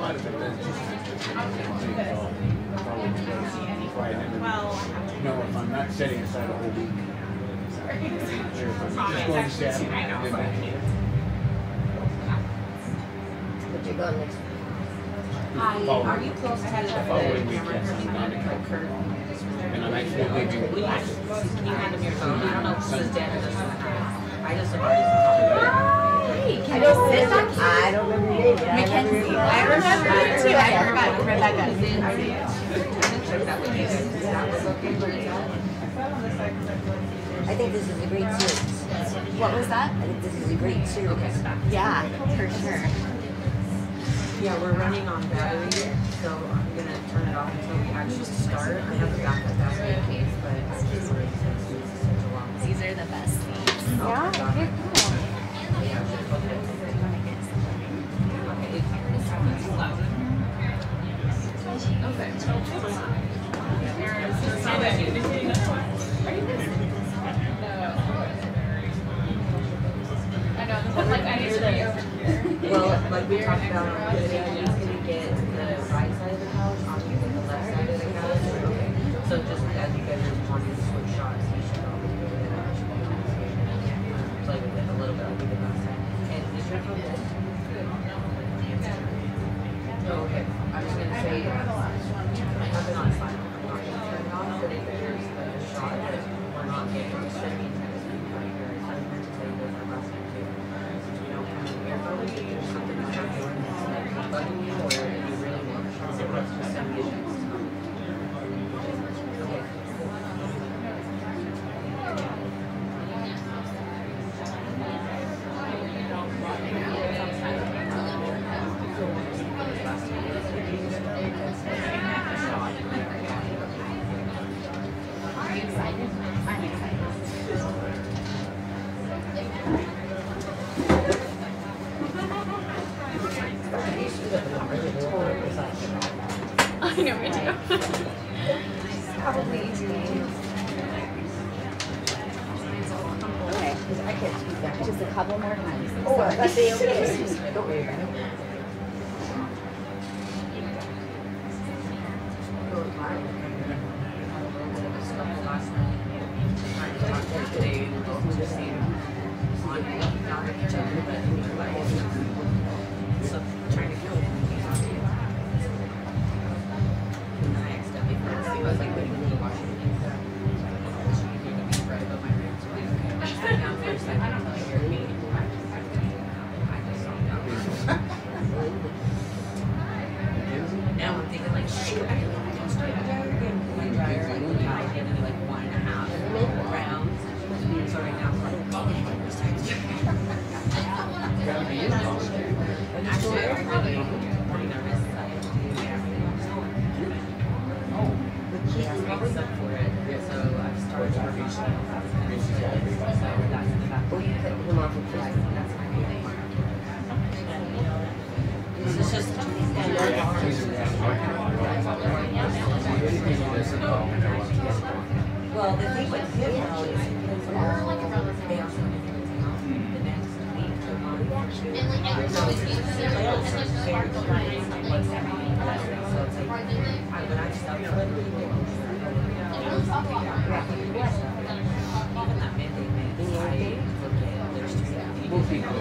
No, if I'm not setting aside a whole week. Just going to Saturday. But you're going next week. Hi, are you close to the camera curtain? And I'm actually leaving. Can you hand him your phone? I don't know if this is dead or this is not. I just have already Hey, can I sit on you? I don't remember your name. Mackenzie. I remember you too. I forgot. Rebecca. I think this is a great series. What was that? I think this is a great series. Okay. Yeah, for sure. Yeah, we're running on battery, so I'm going to turn it off until we actually start. I have a backup battery in case, but these are the best seats. Yeah, they're cool. Well, like we talked about, he's going to get the right side of the couch, I'm using the left side of the couch. So just as you guys are wanting to switch shots, you should probably go with it. Play with it a little bit, I'll give it last time. And is your phone dead? Oh, okay. I was going to say, I have it on silent. I'm not going to turn it on, but if there's a shot that we're not getting, just send me a text. I meant to tell you this last time too. You don't have an earphone, or something that you're doing that's like bugging you, or if you really want to show it, just send me a text. I know, me too. Probably easy. Okay, because I can't speak that. Just a couple more times. Oh, that's the okay. Don't worry about it. Now I'm thinking like, shoot, I can just get a dryer, like, maybe like 1.5 rounds. So right now, I'm like, oh, it's time to and actually, I'm really pretty nervous. I'm probably up for it. So I've started to reach that. Well, you cut him off with flag. That's my main one. This is just well, the thing with him now is because they also have everything else the next week to month. So it's very what's happening. So it's like, when I stopped even that midday mix, I look at there's two people.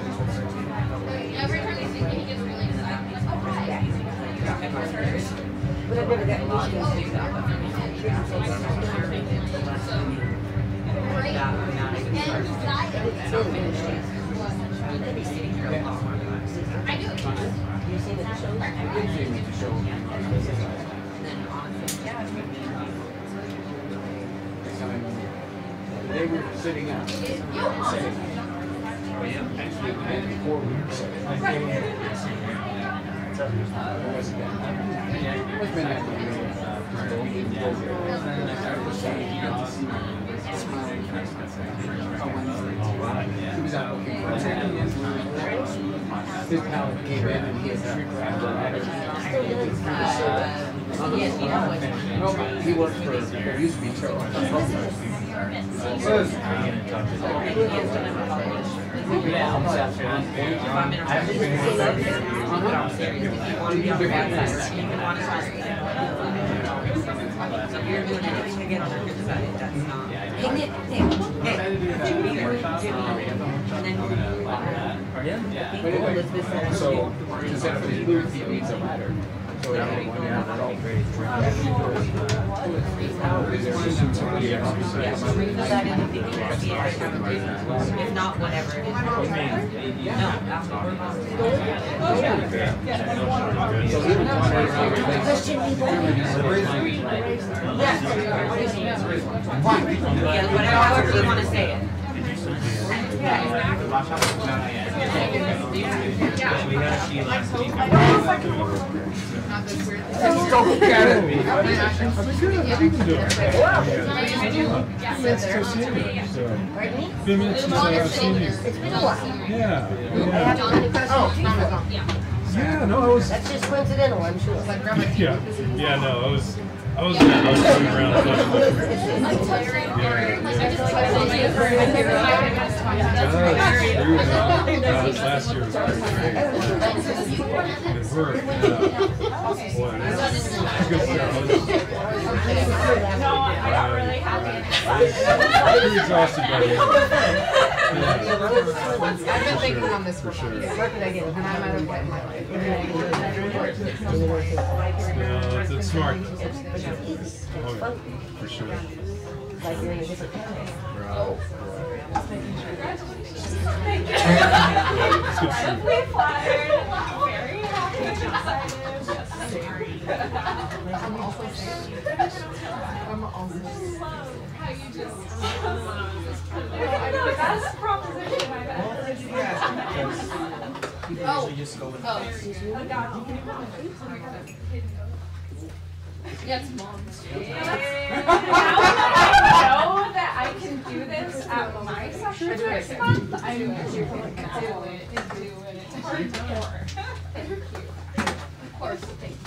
Every time you see him, he gets really excited. But I've never gotten used to it. I do. You see the shows? They were sitting out. Actually, we had 4 weeks. It was been that long. He was out looking for his pal came in and he had no, he worked for, there used to be Terrell. If I'm in a relationship, I'm serious. If you want to be on the bad side, you want to try to. So if you're doing anything to get on the good side, that's not. Hey, Nick, Nick. Hey, Jimmy, and then So, instead of the blue, it needs a ladder. So if not, whatever it is. No, Christian people. yeah, whatever, however you want to say it. Just don't look at it. Yeah, no, I was. That's just coincidental, I'm sure. Yeah, no, I was coming around. Last year was great. With her, boy, good stuff. I'm pretty exhausted by the end. I've been thinking on this for sure. What did I get? And I'm out of what my life. No, it's smart. Oh, yeah, for sure. Like you're in a different country. It's good food. Very happy, excited. I'm also How you just the best proposition I've ever Yes, Mom. Now that I know that I can do this at my session next month, I'm going to do it. It's hard to pour. Thank you. Of course, thank you.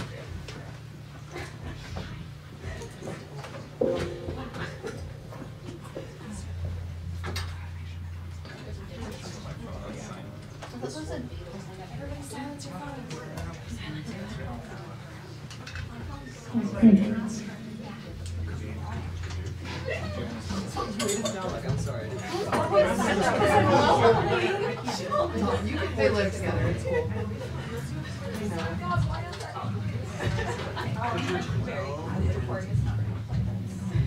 they live together, it's cool.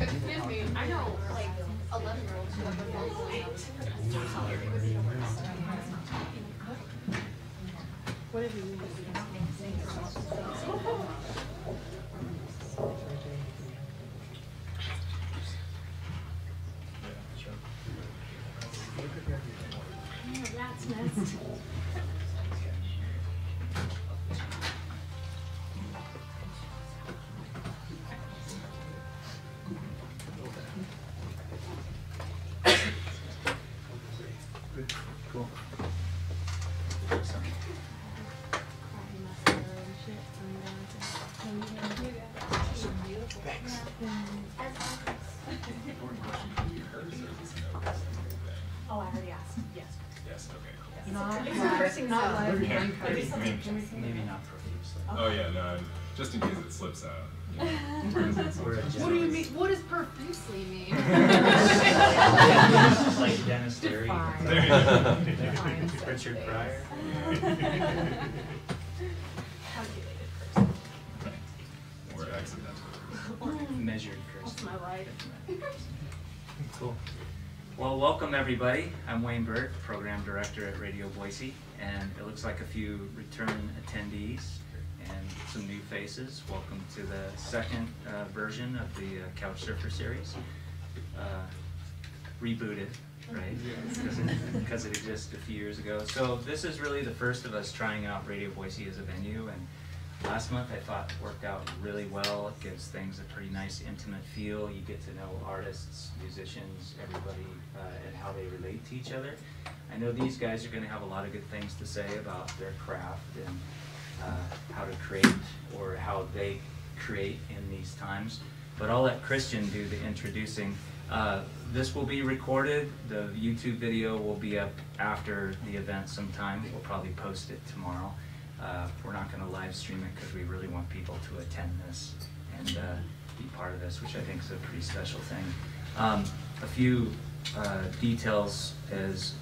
Excuse me, I know like 11-year-olds who have their phones going out. Rat's nest. Cool. Oh, I already asked. Yes. Yes, okay, cool. Not live. Maybe not profusely. Oh yeah, no, just in case it slips out. What do you mean? What does profusely mean? Like Dennis Leary, There you go. Richard Pryor. Calculated person. Or accidental. Measured That's person. my life. Cool. Well, welcome everybody. I'm Wayne Burt, Program Director at Radio Boise, and it looks like a few return attendees and some new faces. Welcome to the second version of the Couch Surfer series. Rebooted, right? Because it existed a few years ago. So this is really the first of us trying out Radio Boise as a venue, and last month I thought it worked out really well. It gives things a pretty nice intimate feel. You get to know artists, musicians, everybody, and how they relate to each other. I know these guys are going to have a lot of good things to say about their craft and how to create, or how they create in these times. But I'll let Christian do the introducing. This will be recorded. The YouTube video will be up after the event sometime. We'll probably post it tomorrow. We're not going to live stream it because we really want people to attend this and be part of this, which I think is a pretty special thing. A few details is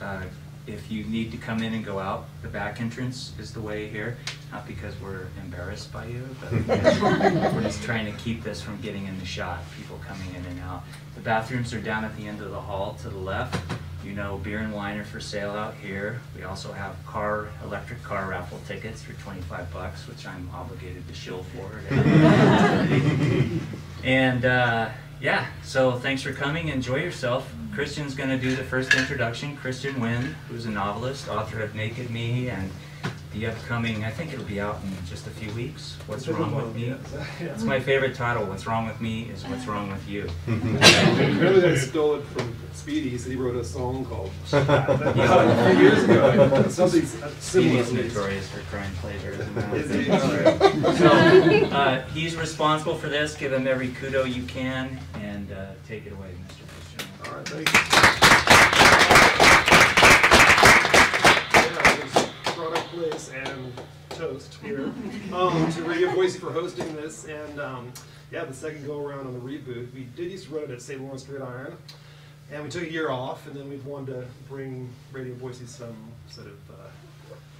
if you need to come in and go out, the back entrance is the way here. Not because we're embarrassed by you, but because we're just trying to keep this from getting in the shot, people coming in and out. The bathrooms are down at the end of the hall to the left. You know, beer and wine are for sale out here. We also have electric car raffle tickets for $25, which I'm obligated to shill for. And yeah, so thanks for coming. Enjoy yourself. Christian's going to do the first introduction. Christian Winn, who's a novelist, author of Naked Me, and the upcoming, I think it'll be out in just a few weeks, What's Wrong With Me? It's my favorite title, What's Wrong With Me is What's Wrong With You. Apparently I stole it from Speedy. He said he wrote a song called a few years ago. Something similar. Speedy's notorious for crime plagiarism. Is he? So he's responsible for this. Give him every kudo you can, and take it away, Mr. Christian. All right, thank you. Product place and toast here to Radio Boise for hosting this, and yeah, the second go around on the reboot. We did used to run it at St. Lawrence Gridiron, and we took a year off, and then we wanted to bring Radio Boise some sort of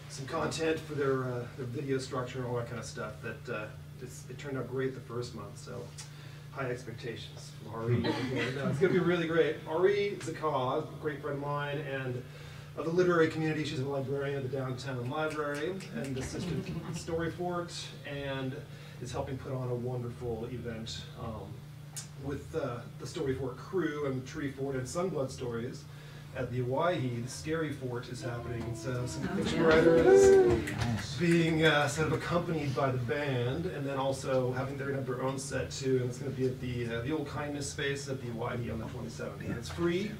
some content for their video structure and all that kind of stuff. That it turned out great the first month, so high expectations from RE. It's going to be really great. RE Zickau, a great friend of mine, and of the literary community. She's a librarian at the downtown library and assistant Story Fort, and is helping put on a wonderful event with the Story Fort crew and the Tree Fort and Sunblood Stories at the Hawaii. The Scary Fort is happening, so some fiction writers being sort of accompanied by the band, and then also they're going to have their own set too, and it's going to be at the Old Kindness Space at the Hawaii on the 27th. And it's free.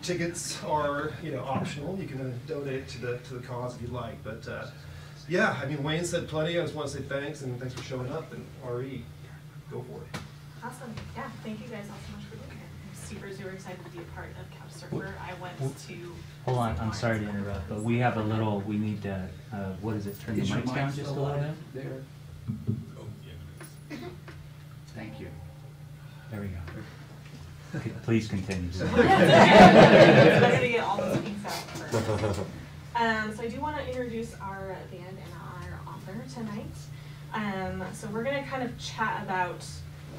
Tickets are, optional. You can donate to the cause if you'd like. But yeah, I mean, Wayne said plenty. I just want to say thanks, and thanks for showing up. And RE, go for it. Awesome. Yeah, thank you guys all so much for being here. I'm super excited to be a part of Couch Surfer. I went to. Hold on, I'm sorry to interrupt, but we have we need to, what is it, turn the mics down just a little bit? There. Oh, yeah. Thank you. There we go. Okay, please continue. I'm going to get all those kinks out first. So I do want to introduce our band and our author tonight. So we're going to kind of chat about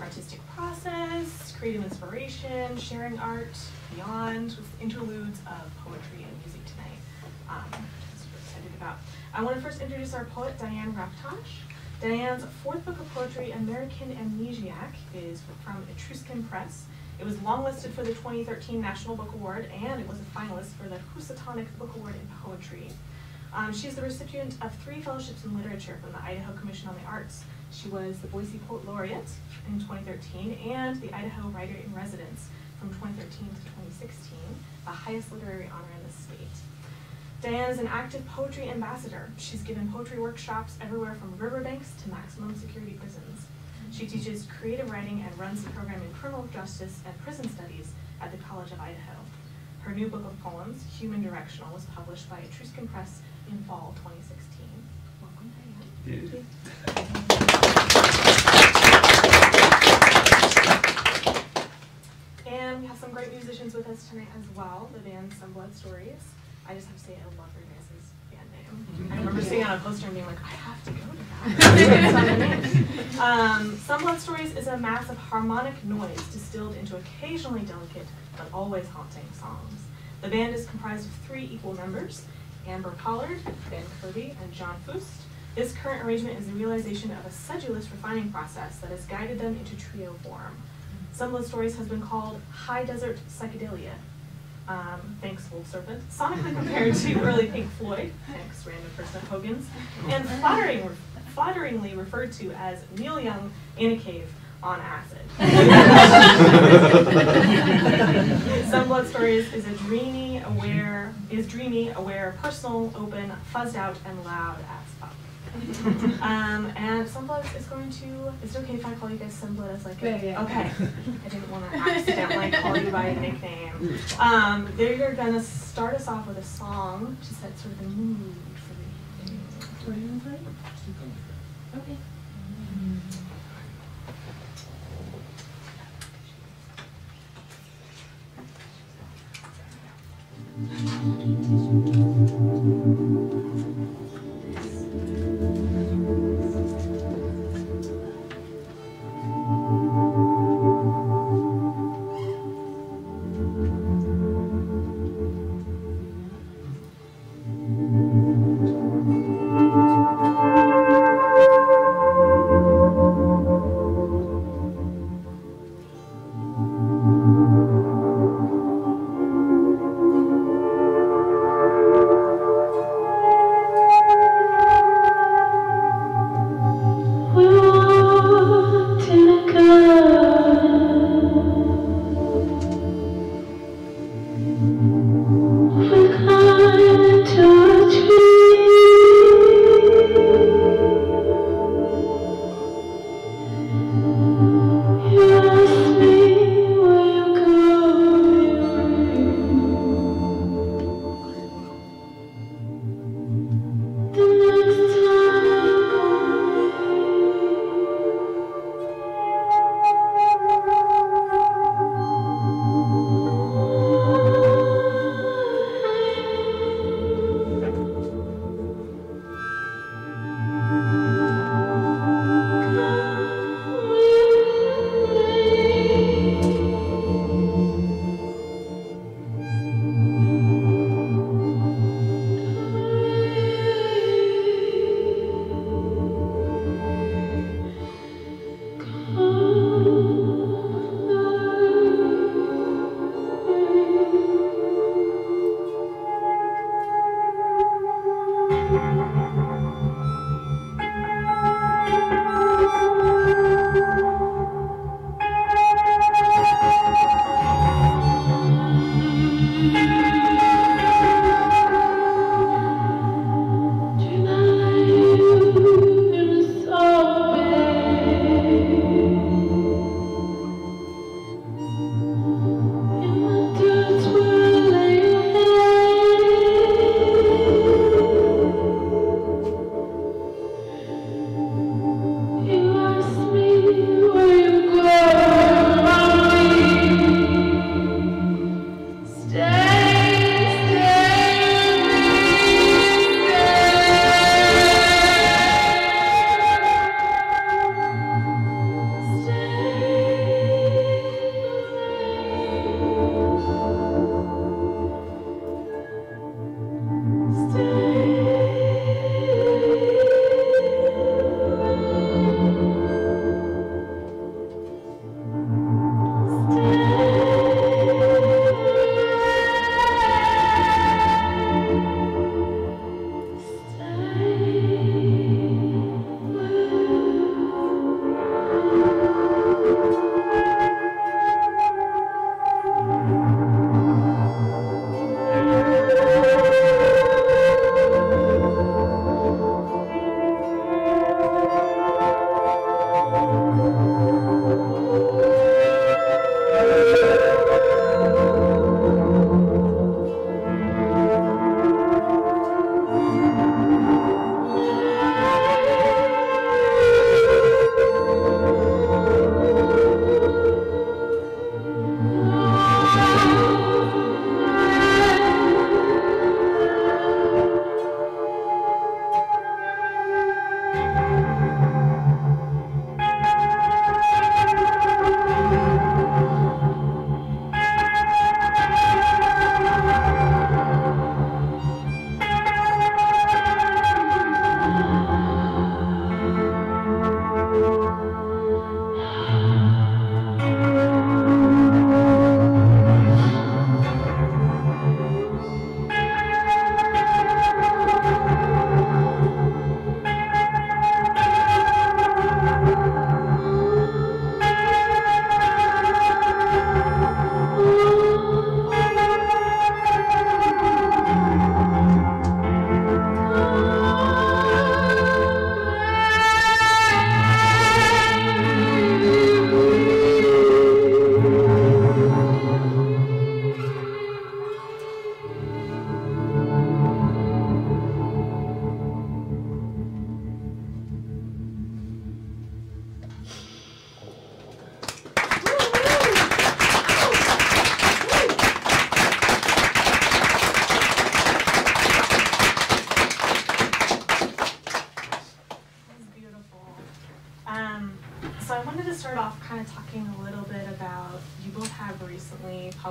artistic process, creative inspiration, sharing art, beyond, with interludes of poetry and music tonight. I'm super excited about. I want to first introduce our poet, Diane Raptosh. Diane's fourth book of poetry, American Amnesiac, is from Etruscan Press. It was longlisted for the 2013 National Book Award, and it was a finalist for the Housatonic Book Award in Poetry. She's the recipient of 3 fellowships in literature from the Idaho Commission on the Arts. She was the Boise Poet Laureate in 2013 and the Idaho Writer in Residence from 2013 to 2016, the highest literary honor in the state. Diane is an active poetry ambassador. She's given poetry workshops everywhere from riverbanks to maximum security prisons. She teaches creative writing and runs the program in criminal justice and prison studies at the College of Idaho. Her new book of poems, Human Directional, was published by Etruscan Press in fall 2016. Welcome, Diane. And we have some great musicians with us tonight as well, the band Sunblood Stories. I just have to say I love your guys' band name. I remember seeing on a poster and being like, I have to go to that. Sunblood Stories is a mass of harmonic noise distilled into occasionally delicate but always haunting songs. The band is comprised of 3 equal members, Amber Pollard, Ben Kirby, and John Fust. This current arrangement is the realization of a sedulous refining process that has guided them into trio form. Sunblood Stories has been called high desert psychedelia. Thanks, Old Serpent. Sonically compared to early Pink Floyd, thanks, random person at Hogan's, and flatteringly referred to as Neil Young in a cave on acid. Sunblood Stories is dreamy, aware, personal, open, fuzzed out, and loud as fuck. And Sunblood is going to, is it okay if I call you guys Sunblood as like a, Yeah. okay. I didn't want to accidentally call you by a nickname. They're going to start us off with a song to set sort of the mood for the evening. What are you going to play? Okay.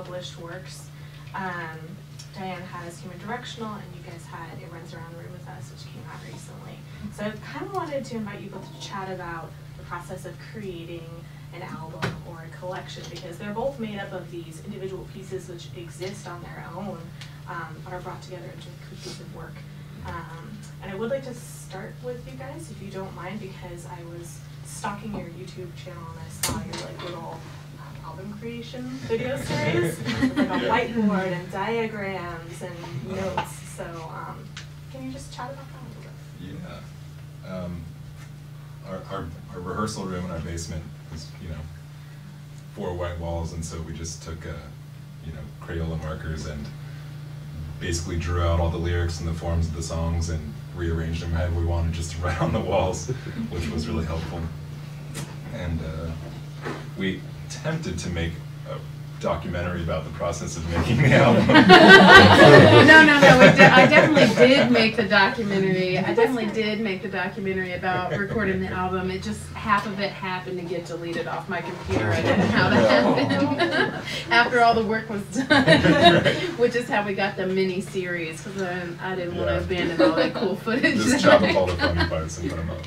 published works. Diane has Human Directional, and you guys had It Runs Around the Room with Us, which came out recently. So I kind of wanted to invite you both to chat about the process of creating an album or a collection, because they're both made up of these individual pieces which exist on their own, but are brought together into a cohesive work. And I would like to start with you guys, if you don't mind, because I was stalking your YouTube channel and I saw your like little album creation video series with like a whiteboard and diagrams and notes. So can you just chat about that a little bit? Yeah. Our rehearsal room in our basement was, 4 white walls, and so we just took, Crayola markers and basically drew out all the lyrics and the forms of the songs and rearranged them however we wanted, just to write on the walls, which was really helpful. And we attempted to make a documentary about the process of making the album. No. I definitely did make the documentary. I definitely did make the documentary about recording the album. It just, half of it happened to get deleted off my computer. I didn't know how that happened after all the work was done, which is how we got the mini series, because I didn't want to abandon all that cool footage. Just chop up all the funny parts and put them up.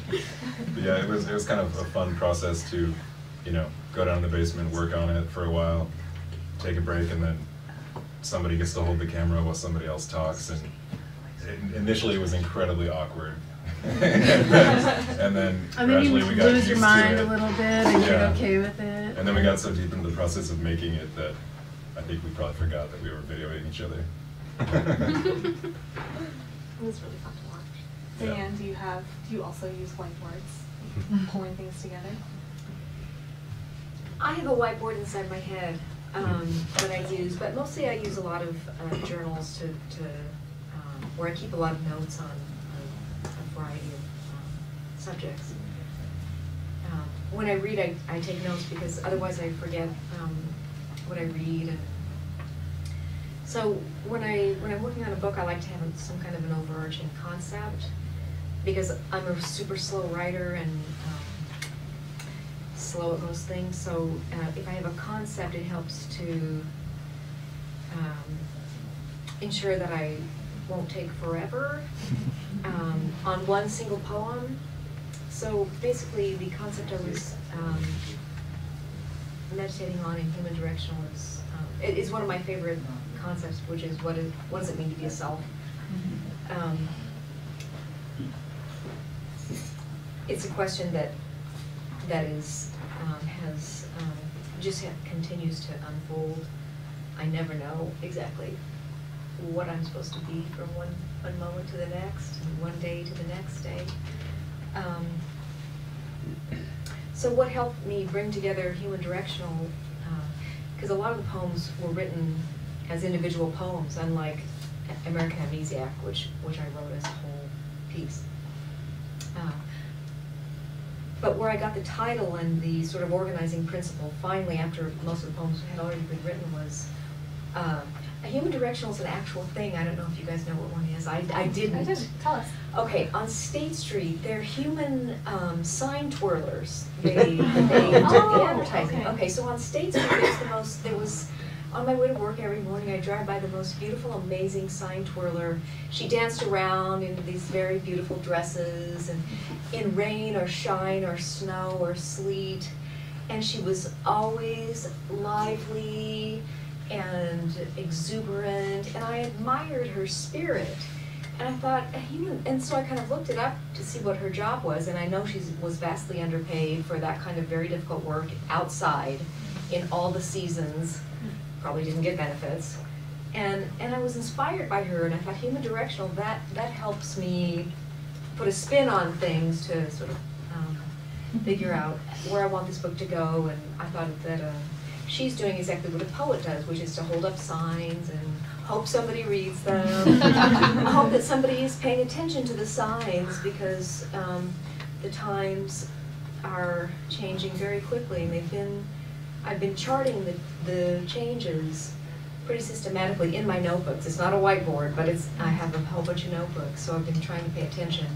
But yeah, it was kind of a fun process to, go down to the basement, work on it for a while, take a break, and then somebody gets to hold the camera while somebody else talks. And initially it was incredibly awkward. and then gradually we got used lose your mind to it. a little bit and get okay with it. And then we got so deep into the process of making it that I think we probably forgot that we were videoing each other. It was really fun to watch. Diane, do you also use whiteboards, pulling things together? I have a whiteboard inside my head that I use, but mostly I use a lot of journals to where I keep a lot of notes on a variety of subjects. When I read, I take notes because otherwise I forget what I read. And so when I'm working on a book, I like to have some kind of an overarching concept, because I'm a super slow writer and slow at most things. So if I have a concept, it helps to ensure that I won't take forever on one single poem. So basically, the concept I was meditating on in Human Directional is one of my favorite concepts, which is what does it mean to be a self? It's a question that is continues to unfold. I never know exactly what I'm supposed to be from one moment to the next, and one day to the next day. So what helped me bring together Human Directional, because a lot of the poems were written as individual poems, unlike American Amnesiac, which I wrote as a whole piece. But where I got the title and the sort of organizing principle, finally, after most of the poems had already been written, was a Human Directional is an actual thing. I don't know if you guys know what one is. I didn't. I didn't. Tell us. Okay, on State Street, they're human sign twirlers. They do the advertising. Okay, so on State Street, there was, on my way to work every morning, I drive by the most beautiful, amazing sign twirler. She danced around in these very beautiful dresses, and in rain or shine or snow or sleet, and she was always lively and exuberant, and I admired her spirit. And I thought, and so I kind of looked it up to see what her job was, and I know she was vastly underpaid for that kind of very difficult work outside in all the seasons, probably didn't get benefits. And I was inspired by her, and I thought Human Directional, that helps me put a spin on things to sort of figure out where I want this book to go. And I thought that she's doing exactly what a poet does, which is to hold up signs and hope somebody reads them. I hope that somebody is paying attention to the signs, because the times are changing very quickly, and I've been charting the changes pretty systematically in my notebooks. It's not a whiteboard, but I have a whole bunch of notebooks, so I've been trying to pay attention.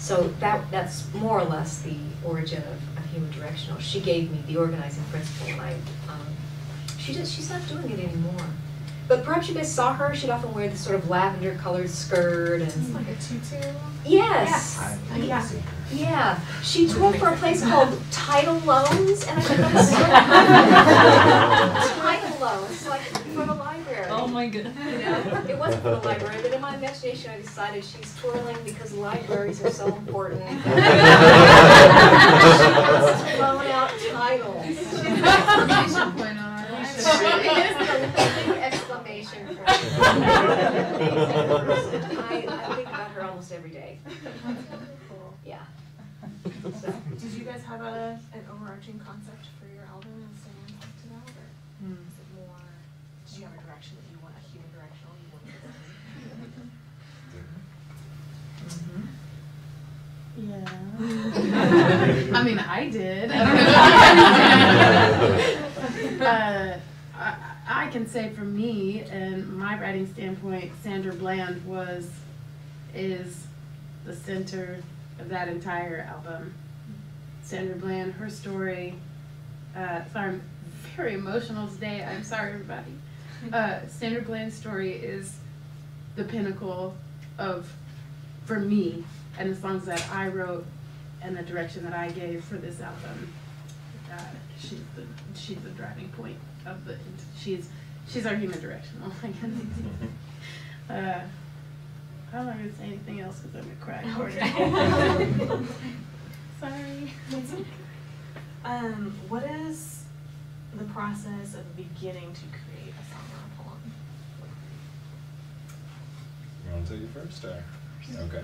So that's more or less the origin of Human Directional. She gave me the organizing principle, and she's not doing it anymore. But perhaps you guys saw her. She'd often wear this sort of lavender-colored skirt and It's like a tutu. Yes. Yeah. Yeah. She toured for a place called Title Loans, and I thought that was so Title Loans, like for the library. Oh my goodness. You know, it wasn't for the library, but in my imagination, I decided she's twirling because libraries are so important. She wants to loan out titles. Exclamation point on our Big exclamation point. I think about her almost every day. Yeah. So. Did you guys have an overarching concept for your album as Diane talked about, or is it more? Did you have a direction that you want a human directional? You want Yeah. I mean, I did. I can say for me and my writing standpoint, Sandra Bland is the center of that entire album. Sandra Bland, her story. Sorry, I'm very emotional today. I'm sorry, everybody. Sandra Bland's story is the pinnacle for me, and the songs that I wrote and the direction that I gave for this album. She's the driving point of the. She's our human directional. I guess. I'm not gonna say anything else because I'm gonna cry. Okay. Sorry. What is the process of beginning to create a song or a poem? You want to take it first, or? Okay.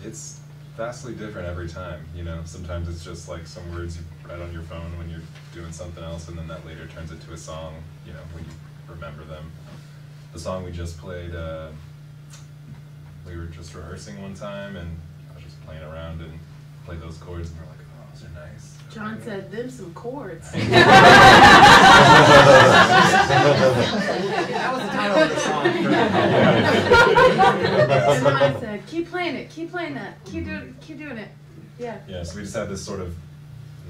It's vastly different every time, you know. Sometimes it's just like some words you write on your phone when you're doing something else, and then that later turns into a song, you know, when you remember them. The song we just played, we were just rehearsing one time, and I was just playing around and played those chords, and we're like, oh, those are nice. John said, "Them some chords." That was the title of the song. And then I said, "Keep playing it. Keep playing that. Keep doing it." Yeah. Yeah, so we just had this sort of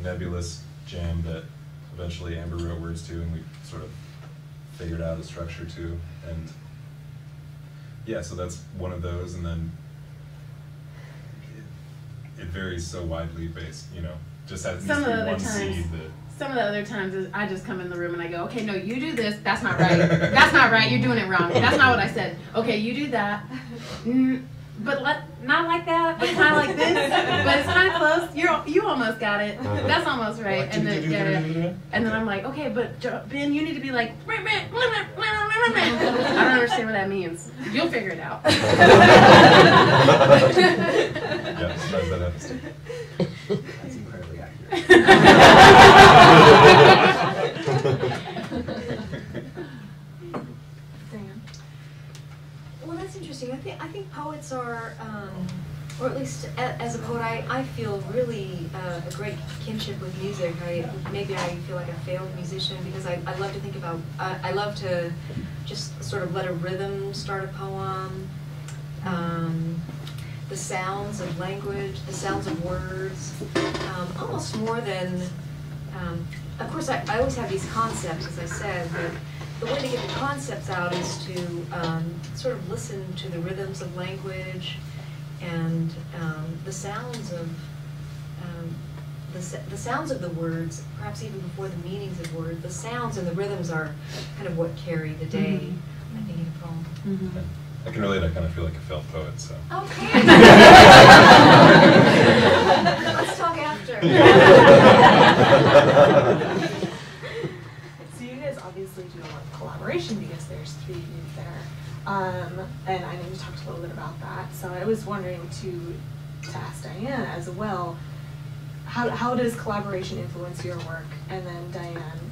nebulous jam that eventually Amber wrote words to, and we sort of figured out a structure to, and yeah, so that's one of those, and then it varies so widely based, you know, just has Some of the other one times, seed that. some of the other times is I just come in the room and I go, okay, no, you do this. That's not right. That's not right. You're doing it wrong. That's not what I said. Okay, you do that. But not like that. But kind of like this. But it's kind of close. You almost got it. That's almost right. And then I'm like, okay, but Ben, you need to be like. I don't understand what that means. You'll figure it out. Yeah, sometimes that happens too. That's incredibly accurate. Well, that's interesting. I think poets are, or at least as a poet, I feel really a great kinship with music. Maybe I feel like a failed musician because I love to think about, I love to just sort of let a rhythm start a poem. The sounds of language, the sounds of words, almost more than, of course I always have these concepts, as I said, but the way to get the concepts out is to sort of listen to the rhythms of language and the sounds of the sounds of the words, perhaps even before the meanings of words. The sounds and the rhythms are kind of what carry the day, I think, in a poem. Mm-hmm. I can relate. I kind of feel like a failed poet, so. Okay. Let's talk after. So you guys obviously do a lot of collaboration because there's 3 of you there. And I know you talked a little bit about that. So I was wondering to ask Diane as well, how does collaboration influence your work? And then Diane,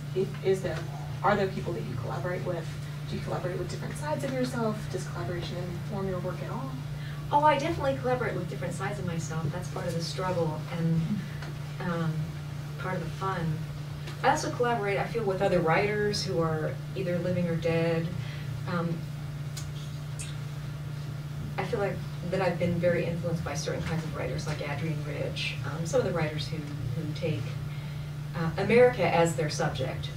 are there people that you collaborate with? Do you collaborate with different sides of yourself? Does collaboration inform your work at all? Oh, I definitely collaborate with different sides of myself. That's part of the struggle and part of the fun. I also collaborate, I feel, with other writers who are either living or dead. I feel like that I've been very influenced by certain kinds of writers, like Adrienne Rich, some of the writers who take America as their subject.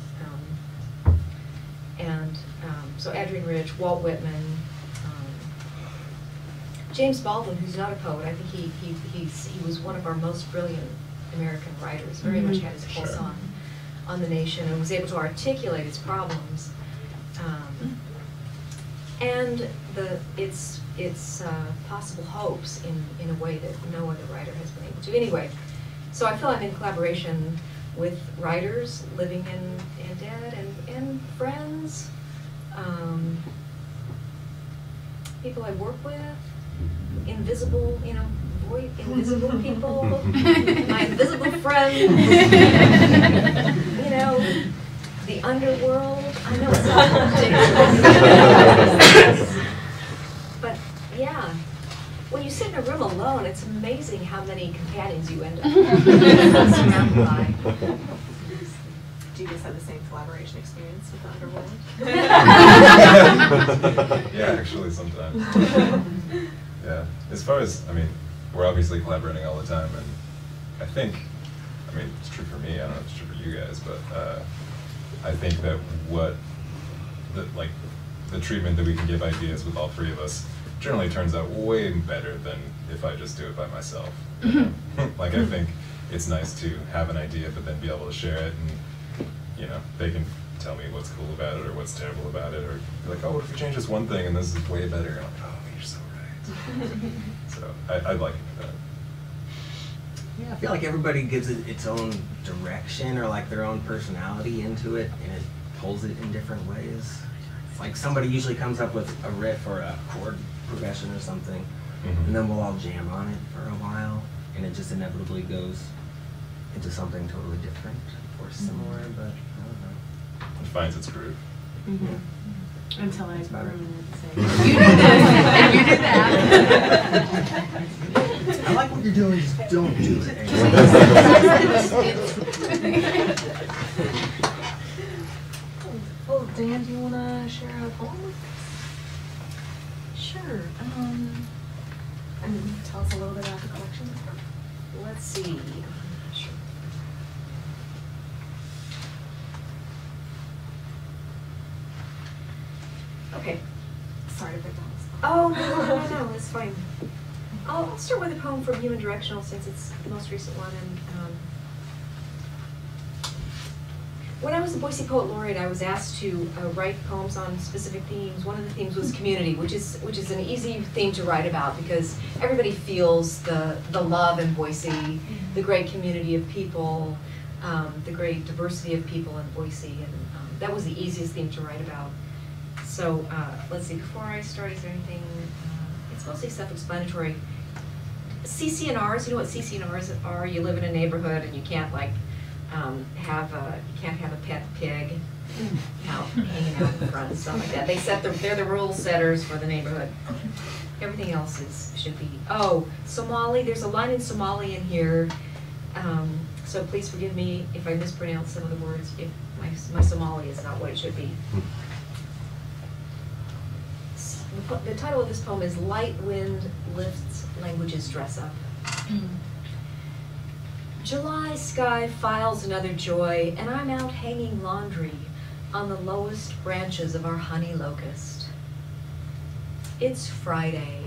So Adrienne Rich, Walt Whitman, James Baldwin, who's not a poet. I think he was one of our most brilliant American writers, very much had his pulse on the nation and was able to articulate its problems. And its possible hopes in a way that no other writer has been able to. Anyway, so I feel I'm in collaboration with writers living and dead and friends, people I work with, invisible, invisible people, my invisible friends, the underworld. I know it's not but yeah, when you sit in a room alone, it's amazing how many companions you end up surrounded by. Do you guys have the same collaboration experience with the underworld? Yeah, actually, sometimes. Yeah, as far as, we're obviously collaborating all the time, and I think, it's true for me, I don't know if it's true for you guys, but I think that the treatment that we can give ideas with all three of us generally turns out way better than if I just do it by myself. I think it's nice to have an idea, but then be able to share it, and they can tell me what's cool about it or what's terrible about it, or be like, oh, what if we change this one thing and this is way better? And I'm like, oh, you're so right. So I'd like it for that. Yeah, I feel like everybody gives it its own direction or like their own personality into it, and it pulls it in different ways. Like somebody usually comes up with a riff or a chord progression or something, and then we'll all jam on it for a while, and it just inevitably goes into something totally different or similar, but I don't know. It finds its groove. Until I It's better. permanently say, you do this, and you do that. I like what you're doing, just don't do it. Well, Dan, do you want to share a poem with us? Sure. And tell us a little bit about the collection. Let's see. Sure. Okay. Sorry to pick on this. Oh, no, it's fine. I'll start with a poem from Human Directional since it's the most recent one. And when I was the Boise Poet Laureate, I was asked to write poems on specific themes. One of the themes was community, which is an easy theme to write about because everybody feels the love in Boise, the great community of people, the great diversity of people in Boise, and that was the easiest theme to write about. So let's see, before I start, is there anything, it's mostly self-explanatory. CC&Rs, you know what CC&Rs are? You live in a neighborhood and you can't have a pet pig out hanging out in front and stuff like that. They're the rule setters for the neighborhood. Everything else should be, Somali, there's a line in Somali in here, so please forgive me if I mispronounce some of the words, if my Somali is not what it should be. The title of this poem is Light Wind Lifts Languages Dress Up. July sky files another joy, and I'm out hanging laundry on the lowest branches of our honey locust. It's Friday.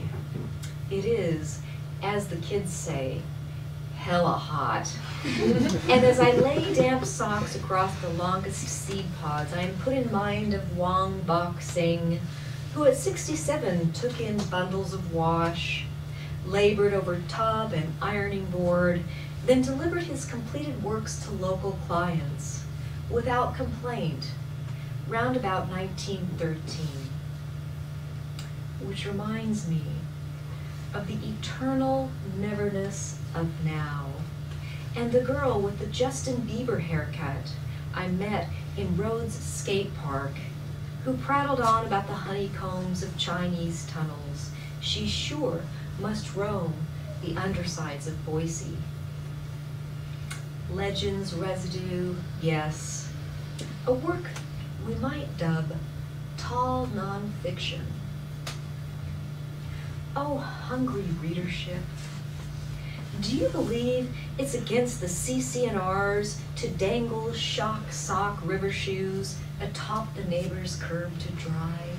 It is, as the kids say, hella hot. And as I lay damp socks across the longest seed pods, I am put in mind of Wang Bok Sing, who at 67 took in bundles of wash, labored over tub and ironing board, then delivered his completed works to local clients without complaint, round about 1913. Which reminds me of the eternal neverness of now, and the girl with the Justin Bieber haircut I met in Rhodes Skate Park, who prattled on about the honeycombs of Chinese tunnels. She sure must roam the undersides of Boise. Legends residue, yes. A work we might dub tall nonfiction. Oh, hungry readership. Do you believe it's against the CCNRs to dangle shock sock river shoes atop the neighbor's curb to dry?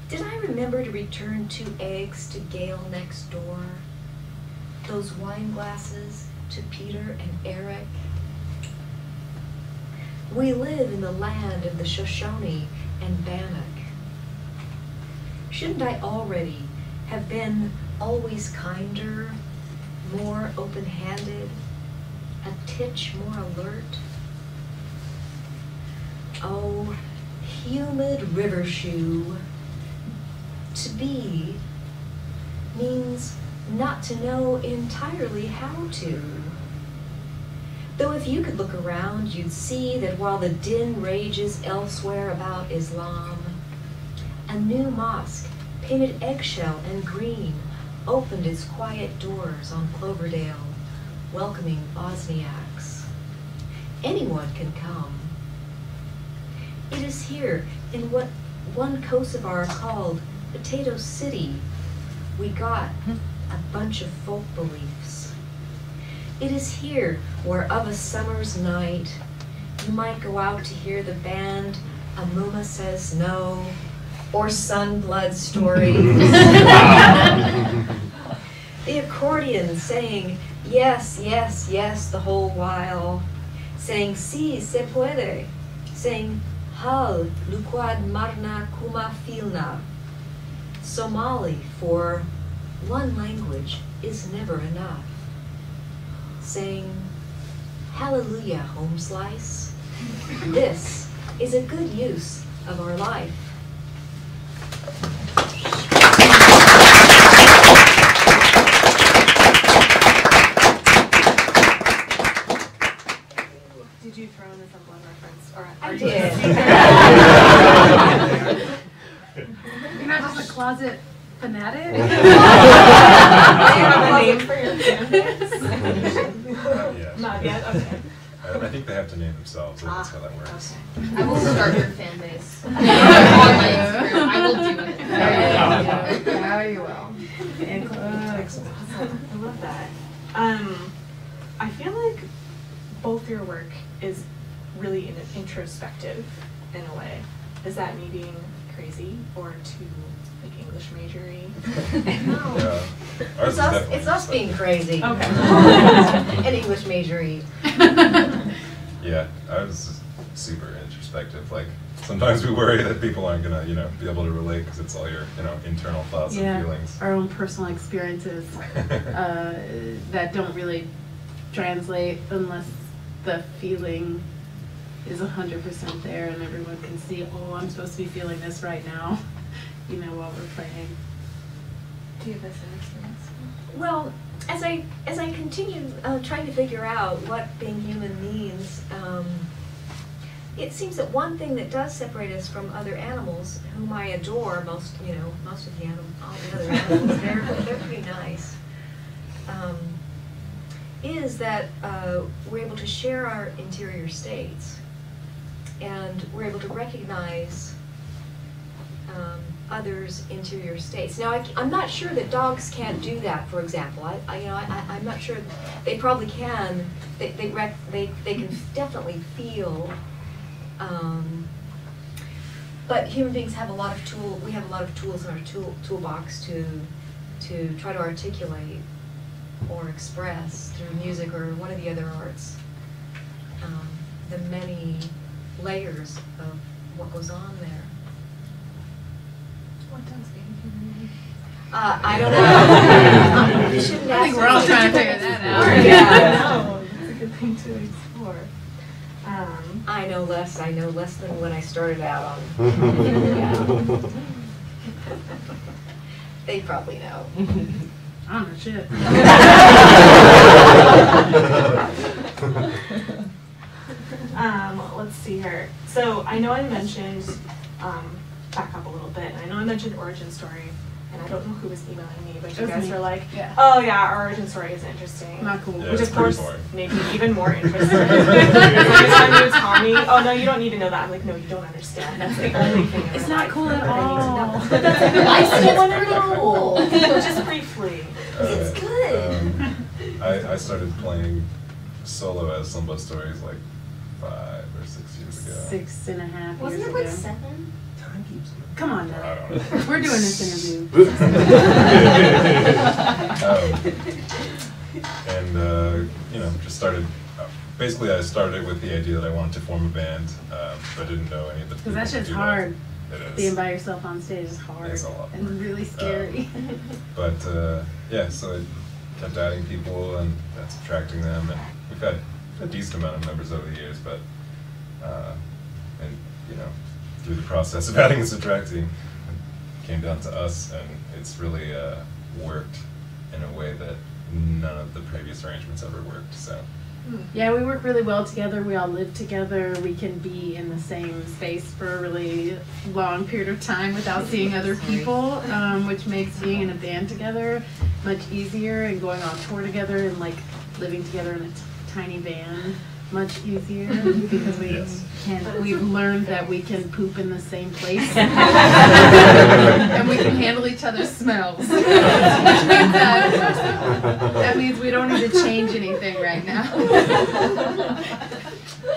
Did I remember to return 2 eggs to Gail next door? Those wine glasses to Peter and Eric? We live in the land of the Shoshone and Bannock. Shouldn't I already have been always kinder, more open-handed, a titch more alert? Oh, humid river shoe. To be means not to know entirely how to. Though if you could look around, you'd see that while the din rages elsewhere about Islam, a new mosque, painted eggshell and green, opened its quiet doors on Cloverdale, welcoming Bosniaks. Anyone can come. It is here, in what one Kosovar called Potato City, we got a bunch of folk beliefs. It is here where of a summer's night, you might go out to hear the band Amuma Says No, or Sunblood Stories. The accordion saying yes, yes, yes the whole while, saying si se puede, saying hal luquad marna kuma filna. Somali for one language is never enough. Saying hallelujah home slice. This is a good use of our life. Did you throw in the Sunblood reference? Or I did. You're not just a closet fanatic? I have a name for your Yeah. Not yet? Okay. I think they have to name themselves. That's how that works. I will start your fan base. On my Instagram, I will do it. There you will. Excellent. I love that. I feel like both your work is really introspective in a way. Is that me being crazy or too like English majory? No. Yeah. It's us being crazy. Okay. And English majory. Yeah, I was just super introspective. Like, sometimes we worry that people aren't gonna, be able to relate because it's all your, internal thoughts and feelings. Our own personal experiences that don't really translate unless the feeling is 100% there and everyone can see, oh, I'm supposed to be feeling this right now, while we're playing. Do you have this experience? Well, as I continue trying to figure out what being human means, it seems that one thing that does separate us from other animals, whom I adore, most of the all the other animals, they're pretty nice, is that we're able to share our interior states, and we're able to recognize others' interior states. Now, I'm not sure that dogs can't do that. For example, I'm not sure. They probably can. They can definitely feel. But human beings have a lot of tools. We have a lot of tools in our toolbox to try to articulate or express through music or one of the other arts the many layers of what goes on there. What does being human? I don't know. You shouldn't I think we're all trying to figure that out. Yeah, it's a good thing to explore. I know less than when I started out on. They probably know. I don't know shit. Let's see here. So I know I mentioned, back up a little bit, I know I mentioned origin story and I don't know who was emailing me, but It you was guys me. were like, Yeah. oh yeah, our origin story is interesting. Not cool. Yeah, Which it's of pretty course boring. made me even more interested. Every time you tell me, oh no, you don't need to know that. I'm like, no, you don't understand. That's the only thing. It's not cool at I all. need to know. I still want to know. cool. Just briefly. It's good. I started playing solo as Some Blood Stories like 5 or 6 years ago. 6.5 Wasn't years it like ago. 7? Time keeps moving. Come on I now. don't know. We're doing this interview. Just started. Basically, I started with the idea that I wanted to form a band, but didn't know any of the people. Because that who shit's do hard. It is. Being by yourself on stage is hard. It's a lot. And really scary. But so I kept adding people and subtracting them, and we've had a decent amount of members over the years. But through the process of adding and subtracting, it came down to us, and it's really worked in a way that none of the previous arrangements ever worked. So. Yeah, we work really well together. We all live together. We can be in the same space for a really long period of time without seeing other people, which makes being in a band together much easier, and going on tour together and like living together in a tiny van much easier, because we've learned that we can poop in the same place and we can handle each other's smells. That means we don't need to change anything right now.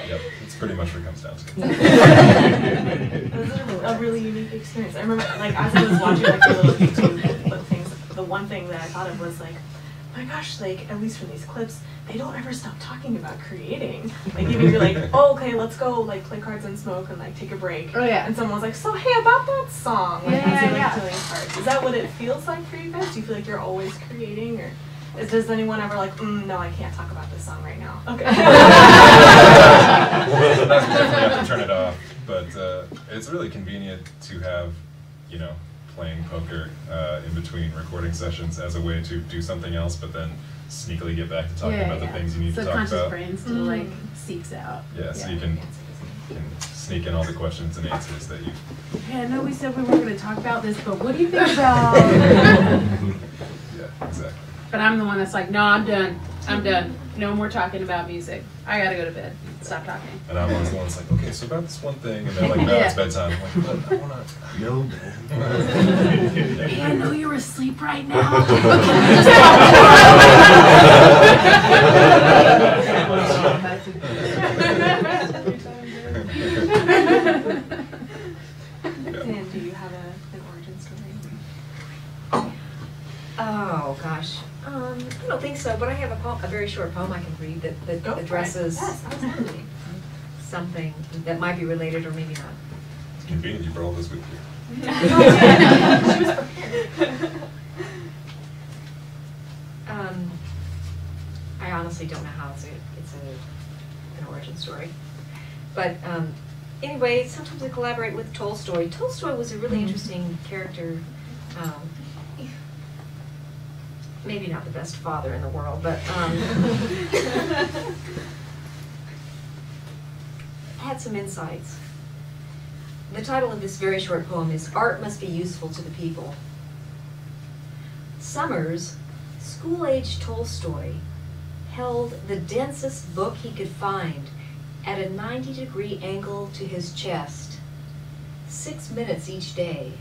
Yep, it's pretty much what it comes down to. This is a really unique experience. I remember, like, as I was watching like the little YouTube things, the one thing that I thought of was like, my gosh, like, at least from these clips, they don't ever stop talking about creating. Like, even you're like, oh, okay, let's go, like, play cards and smoke and, like, take a break. Oh, yeah. And someone was like, so, hey, about that song. Like, Yeah, as you're, like, yeah. doing cards. Is that what it feels like for you guys? Do you feel like you're always creating? Or does anyone ever, like, no, I can't talk about this song right now? Okay. Sometimes we definitely have to turn it off, but it's really convenient to have, playing poker in between recording sessions as a way to do something else, but then sneakily get back to talking about the things you need to talk about. Subconscious brain still like seeks out. Yeah, so you can sneak in all the questions and answers that you. Yeah, I know we said we weren't going to talk about this, but what do you think about? Yeah, exactly. But I'm the one that's like, no, I'm done. I'm done. No more talking about music. I gotta go to bed. Stop talking. And I'm always the one that's like, okay, so about this one thing, and they're like, no, it's bedtime. I'm like, but I wanna. No, man. Hey, I know you're asleep right now. Dan, do you have an origin story? Oh gosh, I don't think so. But I have a very short poem I can read that addresses something that might be related or maybe not. It's convenient you brought all this with you. She was prepared. I honestly don't know how it's an origin story, but anyway, sometimes I collaborate with Tolstoy. Tolstoy was a really interesting character. Maybe not the best father in the world, but had some insights. The title of this very short poem is Art Must Be Useful to the People. Summers, school-age Tolstoy, held the densest book he could find at a 90-degree angle to his chest, 6 minutes each day,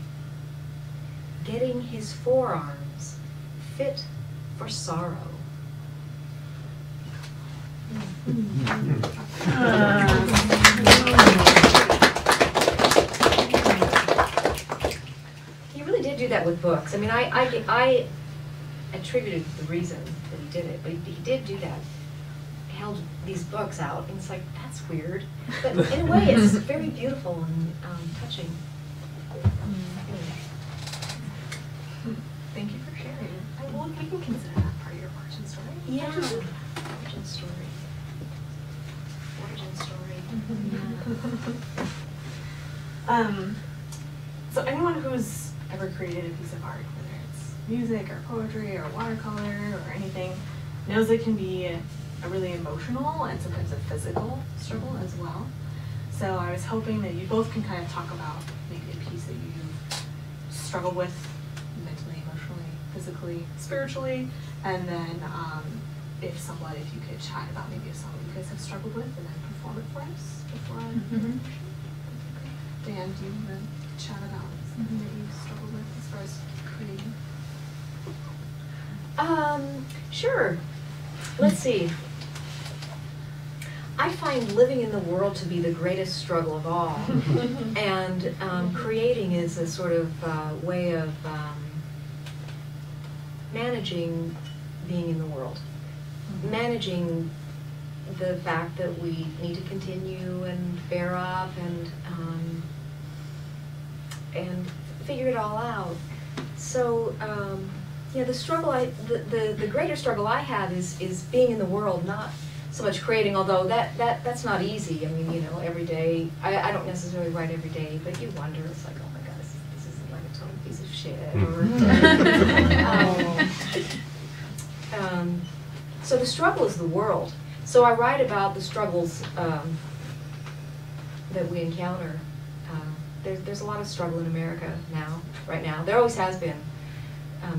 getting his forearms fit for sorrow. He really did do that with books. I mean, I attributed the reason that he did it, but he did do that. He held these books out, and it's like, that's weird. But in a way, it's very beautiful and touching. Thank you for sharing. Well, we can consider that part of your origin story. Yeah. Origin story. Origin story. So anyone who's ever created a piece of art, whether it's music or poetry or watercolor or anything, knows it can be a really emotional and sometimes a physical struggle as well. So I was hoping that you both can kind of talk about maybe a piece that you struggle with mentally physically, spiritually, and then if you could chat about maybe a song that you guys have struggled with, and then perform it for us before I. Dan, do you want to chat about something that you struggled with as far as creating? Sure. Let's see. I find living in the world to be the greatest struggle of all. And creating is a sort of way of managing being in the world. Managing the fact that we need to continue and bear up and figure it all out. So, yeah, the struggle the greater struggle I have is being in the world, not so much creating, although that's not easy. I mean, you know, every day, I don't necessarily write every day, but you wonder, it's like, oh my God, this isn't like a total piece of shit. Or, so the struggle is the world. So I write about the struggles that we encounter. There's a lot of struggle in America now, right now. There always has been.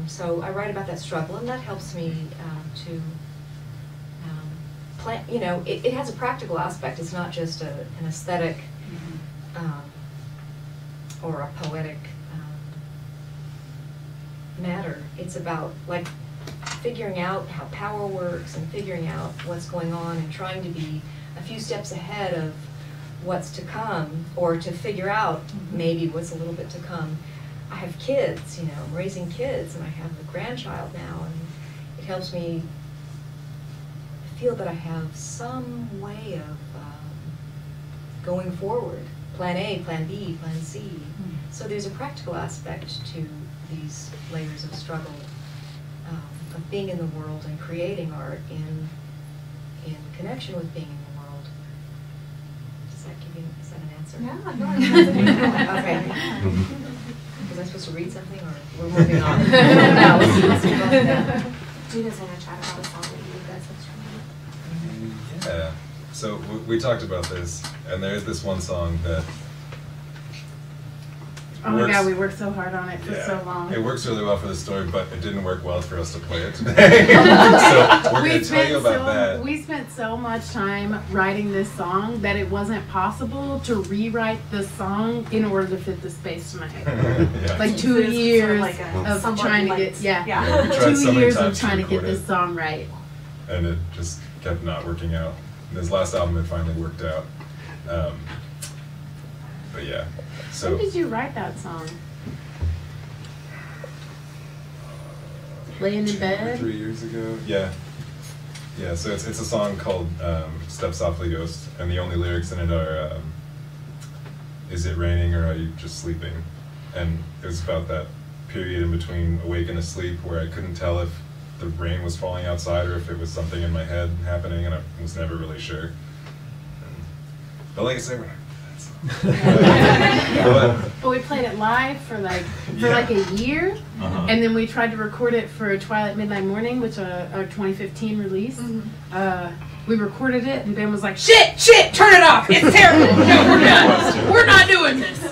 So I write about that struggle, and that helps me to plan. You know, it has a practical aspect. It's not just an aesthetic or a poetic matter. It's about like figuring out how power works and figuring out what's going on and trying to be a few steps ahead of what's to come, or to figure out maybe what's a little bit to come. I have kids, you know, I'm raising kids, and I have a grandchild now, and it helps me feel that I have some way of going forward. Plan A, Plan B, Plan C. So there's a practical aspect to these layers of struggle, of being in the world and creating art in connection with being in the world. Does that give you, is that an answer? Yeah, no, okay. Was I supposed to read something, or we're moving on? No, let's move on to that. Do you guys want to chat about a song that you guys have struggled with? Yeah. So we talked about this, and there's this one song that. Oh my God, we worked so hard on it for so long. It works really well for the story, but it didn't work well for us to play it today. So we're going to tell you about that. We spent so much time writing this song that it wasn't possible to rewrite the song in order to fit the space tonight. Yeah. Like 2 years like of trying to get, Yeah, we tried 2 years so of trying to get this song right. And it just kept not working out. And this last album, it finally worked out. But yeah. So, when did you write that song? Laying in bed? 2 or 3 years ago. Yeah. Yeah, so it's a song called Step Softly Ghost, and the only lyrics in it are, is it raining or are you just sleeping? And it was about that period in between awake and asleep where I couldn't tell if the rain was falling outside or if it was something in my head happening, and I was never really sure. But like I said, we're not But we played it live for like a year, and then we tried to record it for Twilight Midnight Morning, which our 2015 release. We recorded it, and Ben was like, "Shit, turn it off! It's terrible! No, we're done. We're not doing this."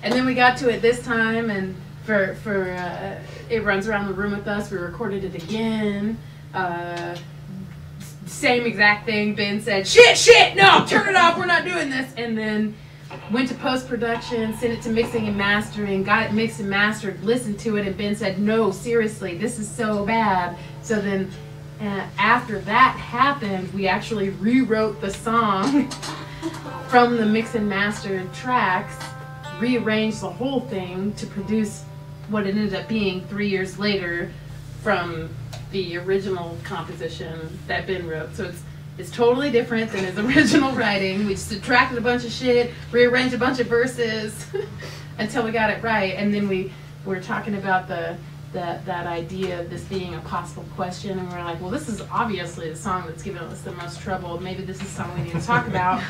And then we got to it this time, and for it runs around the room with us. We recorded it again. Same exact thing. Ben said, shit, no, turn it off, we're not doing this. And then went to post-production, sent it to mixing and mastering, got it mixed and mastered, listened to it, and Ben said, no, seriously, this is so bad. So then after that happened, we actually rewrote the song from the mix and mastered tracks, rearranged the whole thing to produce what it ended up being 3 years later from the original composition that Ben wrote. So it's totally different than his original writing. We subtracted a bunch of shit, rearranged a bunch of verses until we got it right. And then we were talking about that idea of this being a possible question, and we're like, well, this is obviously the song that's given us the most trouble. Maybe this is something we need to talk about.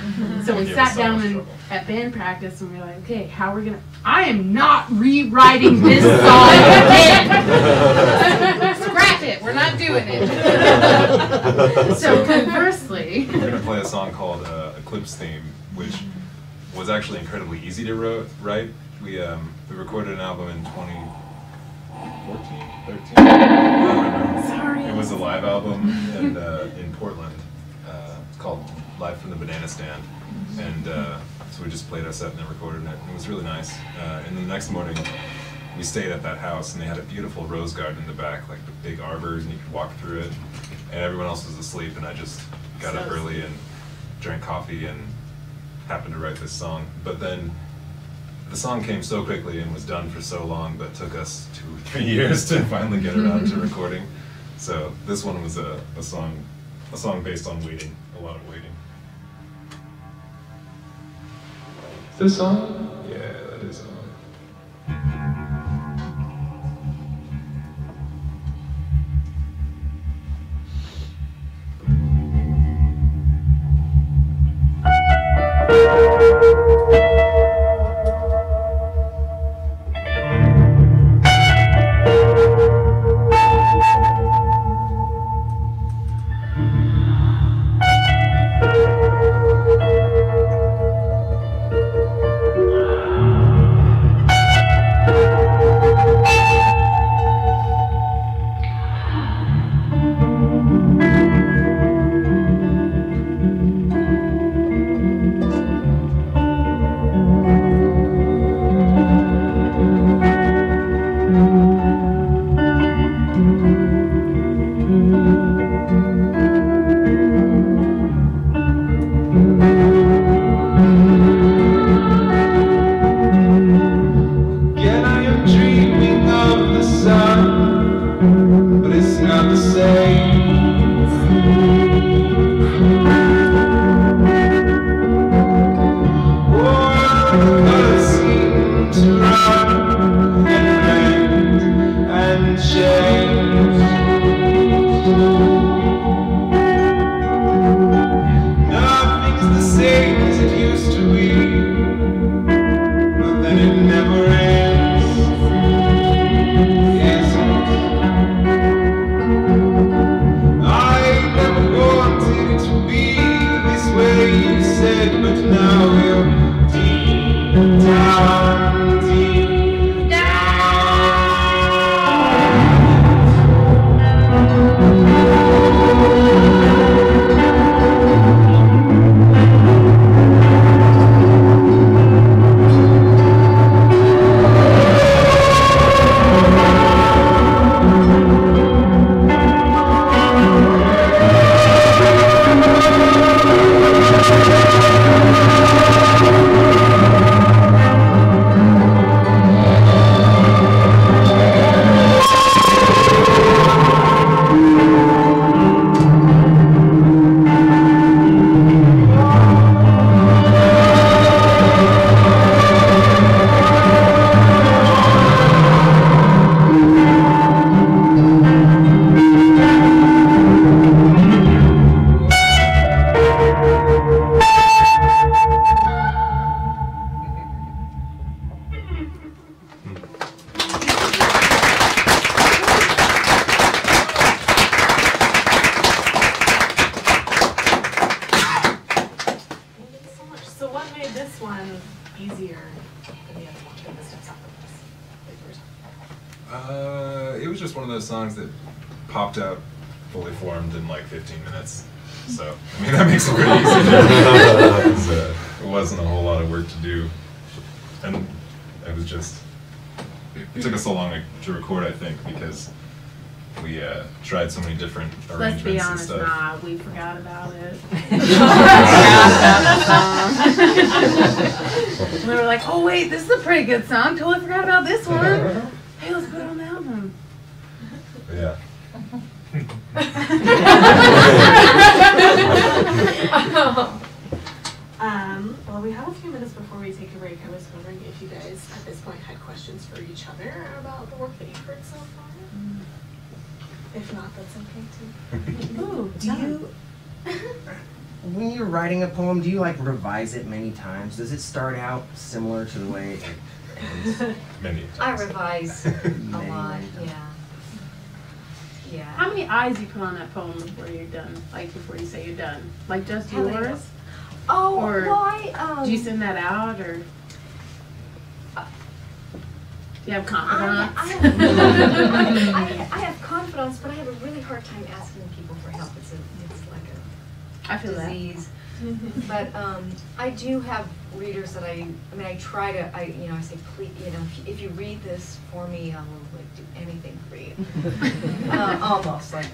So we sat down at band practice, and we were like, okay, how are we gonna? I am not rewriting this song again. Scrap it. We're not doing it. So conversely, we're gonna play a song called Eclipse Theme, which was actually incredibly easy to write. We recorded an album in 14, 13. I don't remember. Sorry. It was a live album in Portland. It's called Live from the Banana Stand. And so we just played our set and then recorded it. It was really nice. And then the next morning, we stayed at that house, and they had a beautiful rose garden in the back, like the big arbors, and you could walk through it. And everyone else was asleep, and I just got up early and drank coffee and happened to write this song. But then the song came so quickly and was done for so long, but took us 2 or 3 years to finally get around to recording. So this one was a song based on waiting, a lot of waiting. This song? Yeah, that is on. It was just one of those songs that popped out fully formed in like 15 minutes. So, I mean, that makes it pretty easy. It wasn't a whole lot of work to do. And it was just, it took us so long to record, I think, because we tried so many different arrangements. Let's be honest, and stuff. nah, we forgot about it. We were like, oh wait, this is a pretty good song. Totally forgot about this one. Hey, let's put it on the album. Yeah. Well, we have a few minutes before we take a break. I was wondering if you guys at this point had questions for each other about the work that you've heard so far. If not, that's okay too. Ooh, do you, when you're writing a poem, do you like revise it many times? Does it start out similar to the way it ends? Many times. I revise a lot, yeah. Yeah. How many eyes you put on that poem before you're done? Like before you say you're done? Like just How many yours? Oh, Or well, do you send that out or? Do you have confidence? I have confidence, but I have a really hard time asking people for help. It's like a I feel disease. But I do have readers that I try to, I say, please, if you read this for me, I will like do anything for you. Almost like.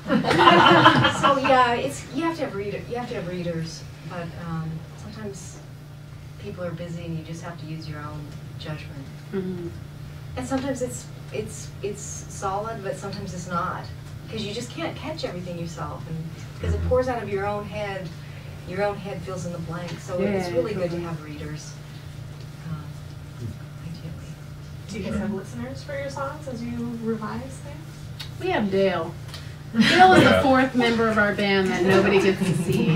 So yeah, you have to have readers, but sometimes people are busy and you just have to use your own judgment. Mm-hmm. And sometimes it's solid, but sometimes it's not, because you just can't catch everything yourself, and because it pours out of your own head. Your own head fills in the blank, so it's really good to have readers. Ideally. Do you guys have listeners for your songs as you revise things? We have Dale. Dale is the fourth member of our band that nobody gets to see.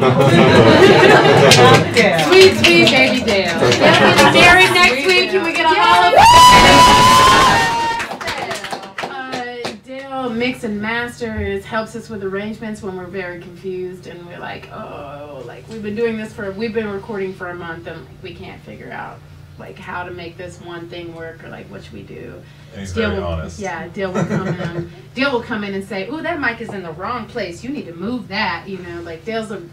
Sweet, sweet baby Dale. Dale gets married next week. Can we get a Dale mix and masters, helps us with arrangements when we're very confused and we're like, oh, like we've been recording for a month and like, we can't figure out like how to make this one thing work, or like what should we do. And he's very honest. Yeah, Dale will come in. Dale will come in and say, "Ooh, that mic is in the wrong place. You need to move that." Like Dale's the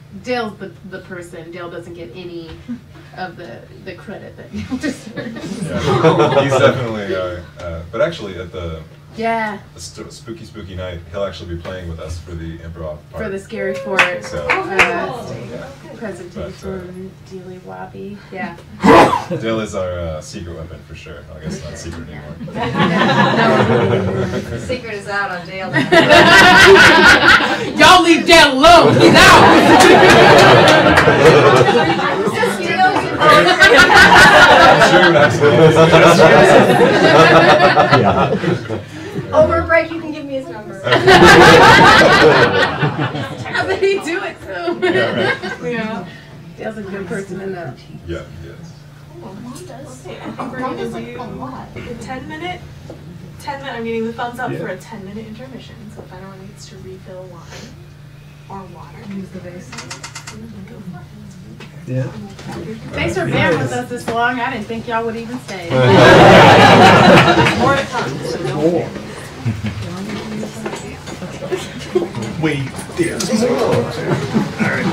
person. Dale doesn't get any of the credit that Dale deserves. Yeah, he's definitely. But actually, at the spooky night, he'll actually be playing with us for the improv part. For the Scary Fort So, presentation, Dealy Wobbly. Yeah. Dale is our secret weapon for sure. I guess not secret anymore. The secret is out on Dale. Y'all leave Dale alone. He's out. Over break, you can give me his number. How did he do it too? Yeah. Dale's a good person to know. Yeah, he is. Okay, I think we're going to do the 10-minute, I'm getting the thumbs up for a 10-minute intermission, so if anyone needs to refill wine or water. Use the base. Yeah. Thanks for being with us this long. I didn't think y'all would even stay. More to come. Wait, there's more. All right.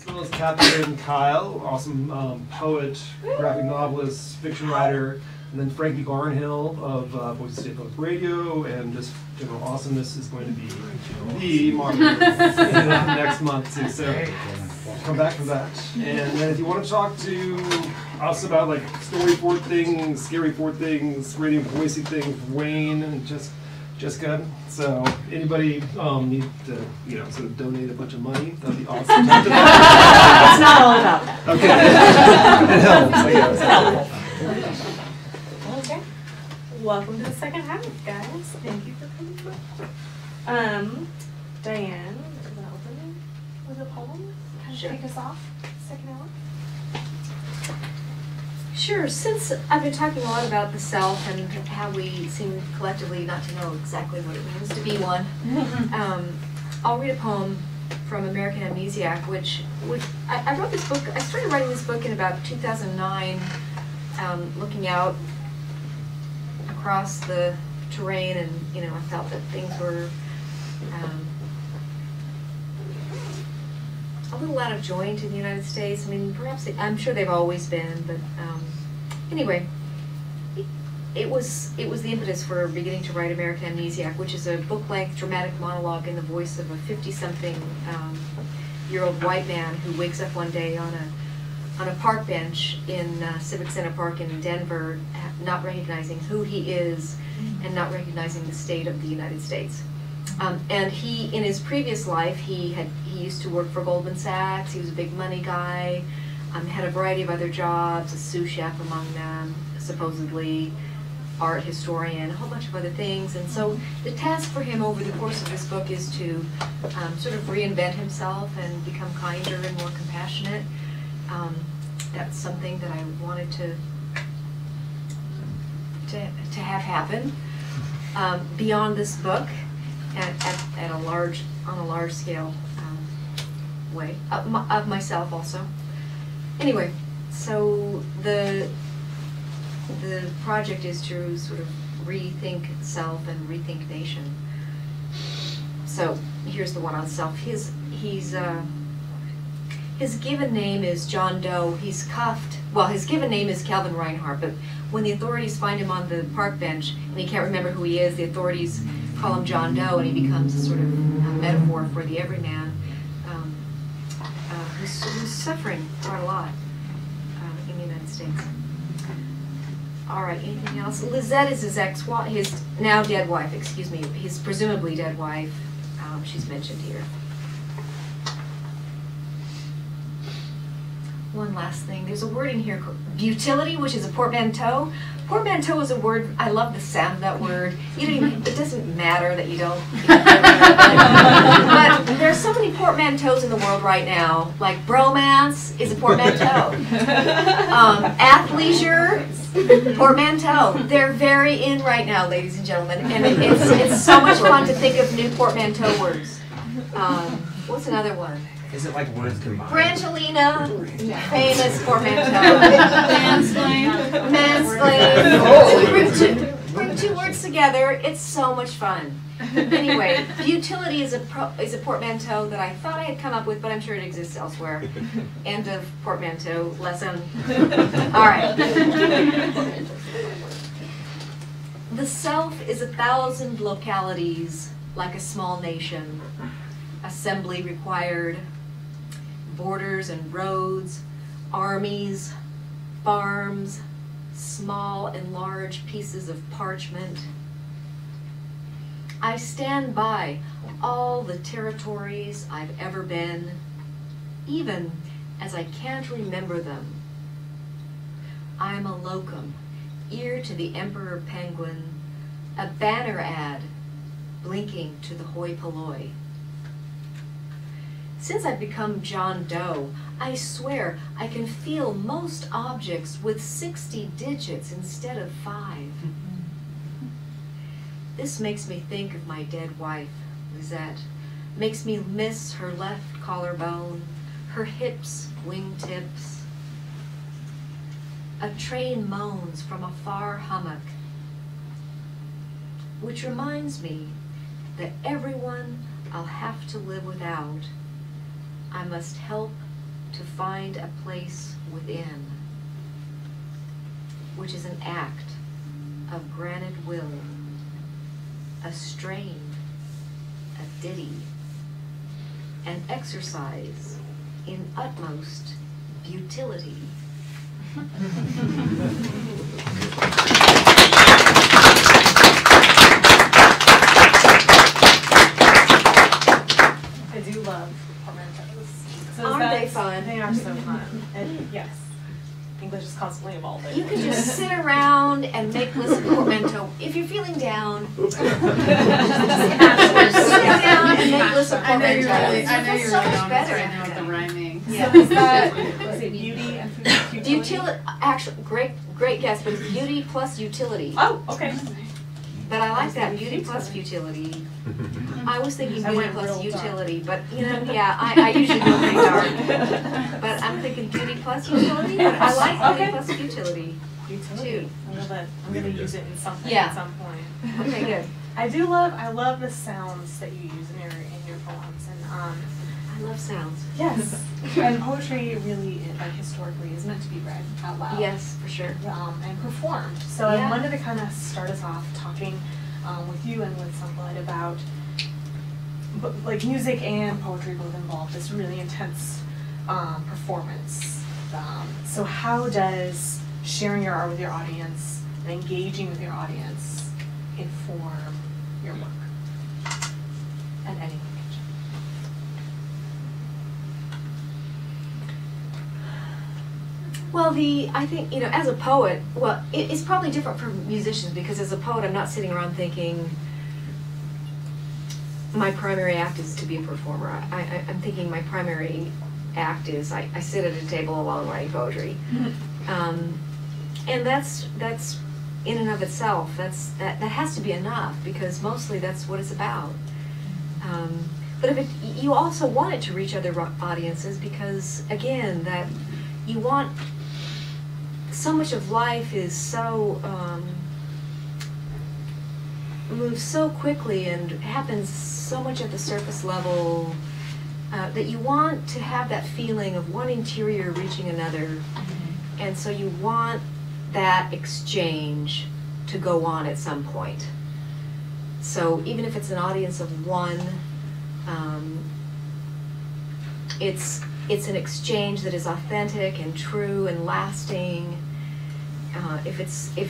as well as Catherine Kyle, awesome poet, graphic novelist, fiction writer, and then Frankie Barnhill of Boise State Public Radio, and just general awesomeness is going to be the moderator next month too. So come back for that. And then if you want to talk to us about like story Fort things, scary Fort things, Radio Boise things, Wayne and Jessica. So anybody need to, you know, sort of donate a bunch of money, that'd be awesome. It's not all about that. Okay. It helps, I guess. It's helpful. Okay. Welcome to the second half, guys. Thank you for coming. Diane, is that opening with a poem? Kind of kick us off, second hour? Sure. Since I've been talking a lot about the self and how we seem collectively not to know exactly what it means to be one, I'll read a poem from American Amnesiac, which I wrote this book. I started writing this book in about 2009, looking out across the terrain, and you know, I felt that things were a little out of joint in the United States. I mean, perhaps I'm sure they've always been, but anyway, it was the impetus for beginning to write American Amnesiac, which is a book-length dramatic monologue in the voice of a 50-something-year-old white man who wakes up one day on a park bench in Civic Center Park in Denver, not recognizing who he is and not recognizing the state of the United States. And he, in his previous life, he used to work for Goldman Sachs. He was a big money guy, had a variety of other jobs, a sous chef among them, supposedly art historian, a whole bunch of other things. And so the task for him over the course of this book is to sort of reinvent himself and become kinder and more compassionate. That's something that I wanted to have happen beyond this book. On a large scale way of myself also. Anyway, so the project is to sort of rethink self and rethink nation. So here's the one on self. His given name is John Doe. He's cuffed. Well, his given name is Calvin Reinhardt, but when the authorities find him on the park bench and he can't remember who he is, the authorities call him John Doe, and he becomes a sort of metaphor for the everyman who's suffering quite a lot in the United States. All right, anything else? Lizette is his ex-wife, his now dead wife, excuse me, his presumably dead wife. She's mentioned here. One last thing, there's a word in here called butility, which is a portmanteau. Portmanteau is a word, I love the sound of that word. You don't even, it doesn't matter that you don't. But there's so many portmanteaus in the world right now. Like bromance is a portmanteau. Athleisure, portmanteau. They're very in right now, ladies and gentlemen. And it's so much fun to think of new portmanteau words. What's another one? Is it like words combined? Brangelina, famous portmanteau. Mansplain. Bring two words together. It's so much fun. Anyway, butility is a portmanteau that I thought I had come up with, but I'm sure it exists elsewhere. End of portmanteau lesson. All right. The self is 1,000 localities, like a small nation. Assembly required. Borders and roads, armies, farms, small and large pieces of parchment. I stand by all the territories I've ever been, even as I can't remember them. I'm a locum, ear to the emperor penguin, a banner ad, blinking to the hoi polloi. Since I've become John Doe, I swear I can feel most objects with 60 digits instead of 5. This makes me think of my dead wife, Lizette. Makes me miss her left collarbone, her hips, wingtips. A train moans from a far hummock, which reminds me that everyone I'll have to live without, I must help to find a place within, which is an act of granted will, a strain, a ditty, an exercise in utmost futility. I do love portmanteaus. So Aren't they fun? They are so fun. And yes, English is constantly evolving. You can just sit around and make lists of portmanteau. If you're feeling down, just sit down and make lists of I know portmanteaus. you're really on this right now with the rhyming. Yeah. So is that, was it beauty and futility? Utility, actually, great guess, but it's beauty plus utility. Oh, okay. But I like that, beauty plus futility. I was thinking I beauty went plus real utility, but you know, yeah, I usually go pretty dark. But I'm thinking beauty plus utility, but I like beauty plus utility. Utility. I'm gonna use it in something Yeah. at some point. Okay, good. I love the sounds that you use in your poems, and I love sounds. yes, and poetry really, like historically, is meant to be read out loud. Yes, for sure. And performed. So Yeah. I wanted to kind of start us off talking with you and with Sunblood about like music and poetry both involved this really intense performance. So how does sharing your art with your audience and engaging with your audience inform your work at any point? Well, I think, you know, as a poet, well, it's probably different for musicians because as a poet, I'm not sitting around thinking my primary act is to be a performer. I'm thinking my primary act is I sit at a table alone writing poetry. And that's in and of itself, that has to be enough because mostly that's what it's about. But if you also want it to reach other audiences because, again, that you want, so much of life is so, moves so quickly and happens so much at the surface level that you want to have that feeling of one interior reaching another. And so you want that exchange to go on at some point. So even if it's an audience of one, it's an exchange that is authentic and true and lasting. If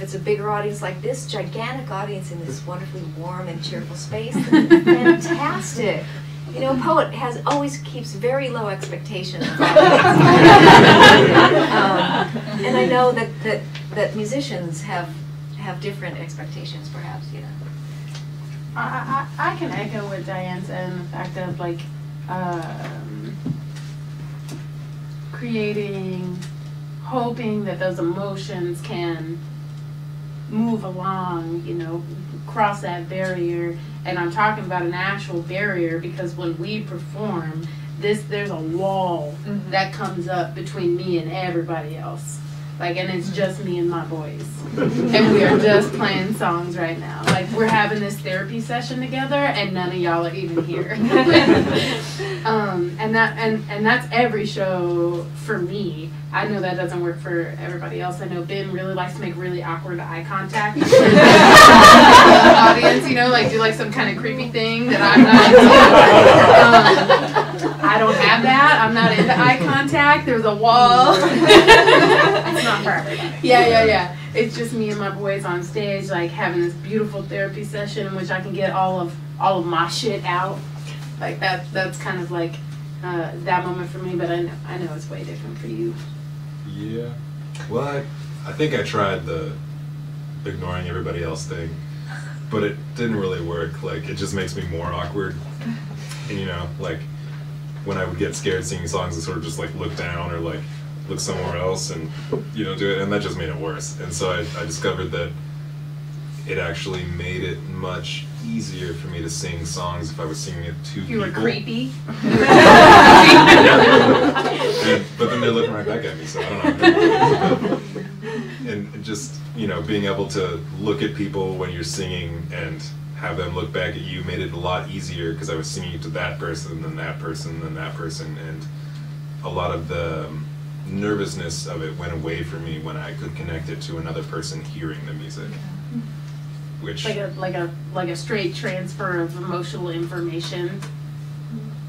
it's a bigger audience like this gigantic audience in this wonderfully warm and cheerful space, fantastic. You know, a poet always keeps very low expectations. And I know that musicians have different expectations, perhaps. You know. I can echo what Diane said in the fact of like creating, hoping that those emotions can move along, you know, cross that barrier. And I'm talking about an actual barrier because when we perform, there's a wall that comes up between me and everybody else. Like, and it's just me and my boys. And we are just playing songs right now. Like, we're having this therapy session together and none of y'all are even here. And that's every show for me. I know that doesn't work for everybody else. I know Ben really likes to make really awkward eye contact with the audience, you know, like do like some kind of creepy thing that I'm not into. I don't have that. I'm not into eye contact. There's a wall. It's not for everybody. Yeah. It's just me and my boys on stage, like having this beautiful therapy session in which I can get all of my shit out. Like that's kind of like that moment for me. But I know it's way different for you. Yeah. Well, I think I tried the ignoring everybody else thing, but it didn't really work. Like, it just makes me more awkward. And, you know, like, when I would get scared singing songs, I sort of just, like, look down or, like, look somewhere else and, you know, do it. And that just made it worse. And so I discovered that it actually made it much easier for me to sing songs if I was singing it to people. You were creepy. But then they're looking right back at me, so I don't know. And just, you know, being able to look at people when you're singing and have them look back at you made it a lot easier because I was singing to that person, then that person, then that person, and a lot of the nervousness of it went away from me when I could connect it to another person hearing the music. Which like a straight transfer of emotional information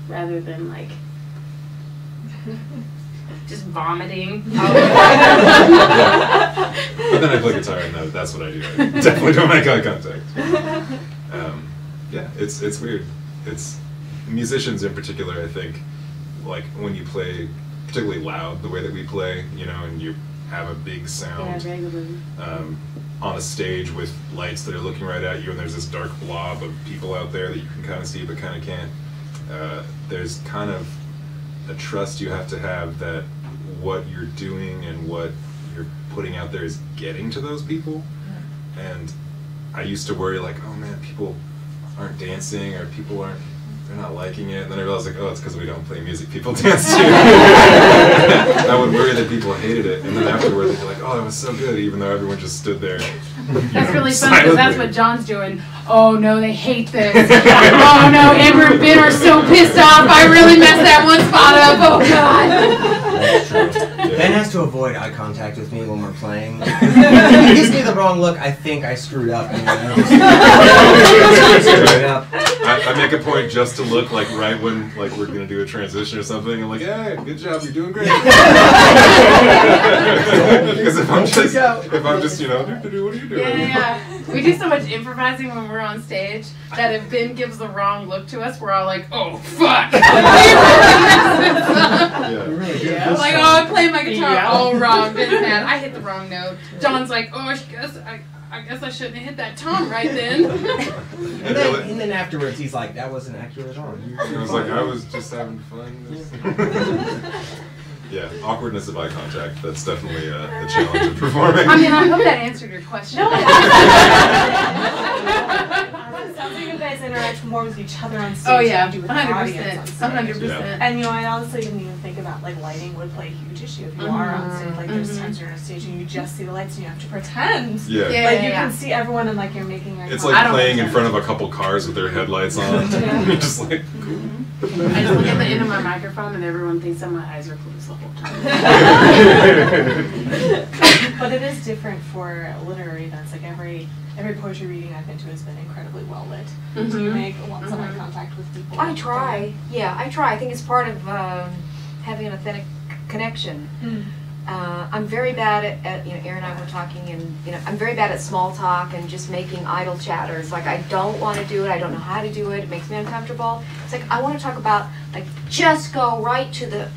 rather than like just vomiting. But then I play guitar and that's what I do. I definitely don't make eye contact. Yeah, it's weird. It's musicians in particular, I think, like when you play particularly loud the way that we play, you know, and you have a big sound on a stage with lights that are looking right at you, and there's this dark blob of people out there that you can kind of see but kind of can't. There's kind of a trust you have to have that what you're doing and what you're putting out there is getting to those people. And I used to worry like, oh man, people aren't dancing or they're not liking it. And then I realized like, oh, it's because we don't play music people dance to. I would worry that people hated it, and then afterward they'd be like, oh, it was so good, even though everyone just stood there. That's really fun because that's what John's doing. Oh no, they hate this. Oh no, Amber and Ben are so pissed off. I really messed that one spot up. Oh god. That's true. Ben has to avoid eye contact with me when we're playing. If he gives me the wrong look, I think I screwed up. I make a point just to look like right when like we're gonna do a transition or something. I'm like, hey, good job, you're doing great. Because if I'm just you know, what are you doing? Yeah. We do so much improvising when we're on stage that if Ben gives the wrong look to us, we're all like, oh fuck. Yeah. Like, oh, I played my guitar all wrong. Ben's mad. I hit the wrong note. John's like, oh, I guess I shouldn't have hit that tom right then. and then afterwards, he's like, that wasn't accurate at all. I was like, I was just having fun. Yeah, awkwardness of eye contact, that's definitely the challenge of performing. I mean, I hope that answered your question. No. It sounds like you guys interact more with each other on stage. Oh yeah, than you do with the audience 100%. on stage. 100%. And you know, I honestly didn't even think about like lighting would play a huge issue if you are on stage. Like there's times you're on stage and you just see the lights and you have to pretend. Yeah. Like you can see everyone and like you're making eye It's contact. like playing in front of a couple cars with their headlights on. You're just like, cool. I just look at the end of my microphone and everyone thinks that my eyes are closed the whole time. But it is different for literary events. Like every poetry reading I've been to has been incredibly well lit. Do you make lots of eye contact with people? I try. Yeah, I try. I think it's part of having an authentic connection. I'm very bad at you know, Erin and I were talking, and you know, I'm very bad at small talk and just making idle chatter. It's like I don't want to do it. I don't know how to do it. It makes me uncomfortable. It's like I want to talk about like just go right to the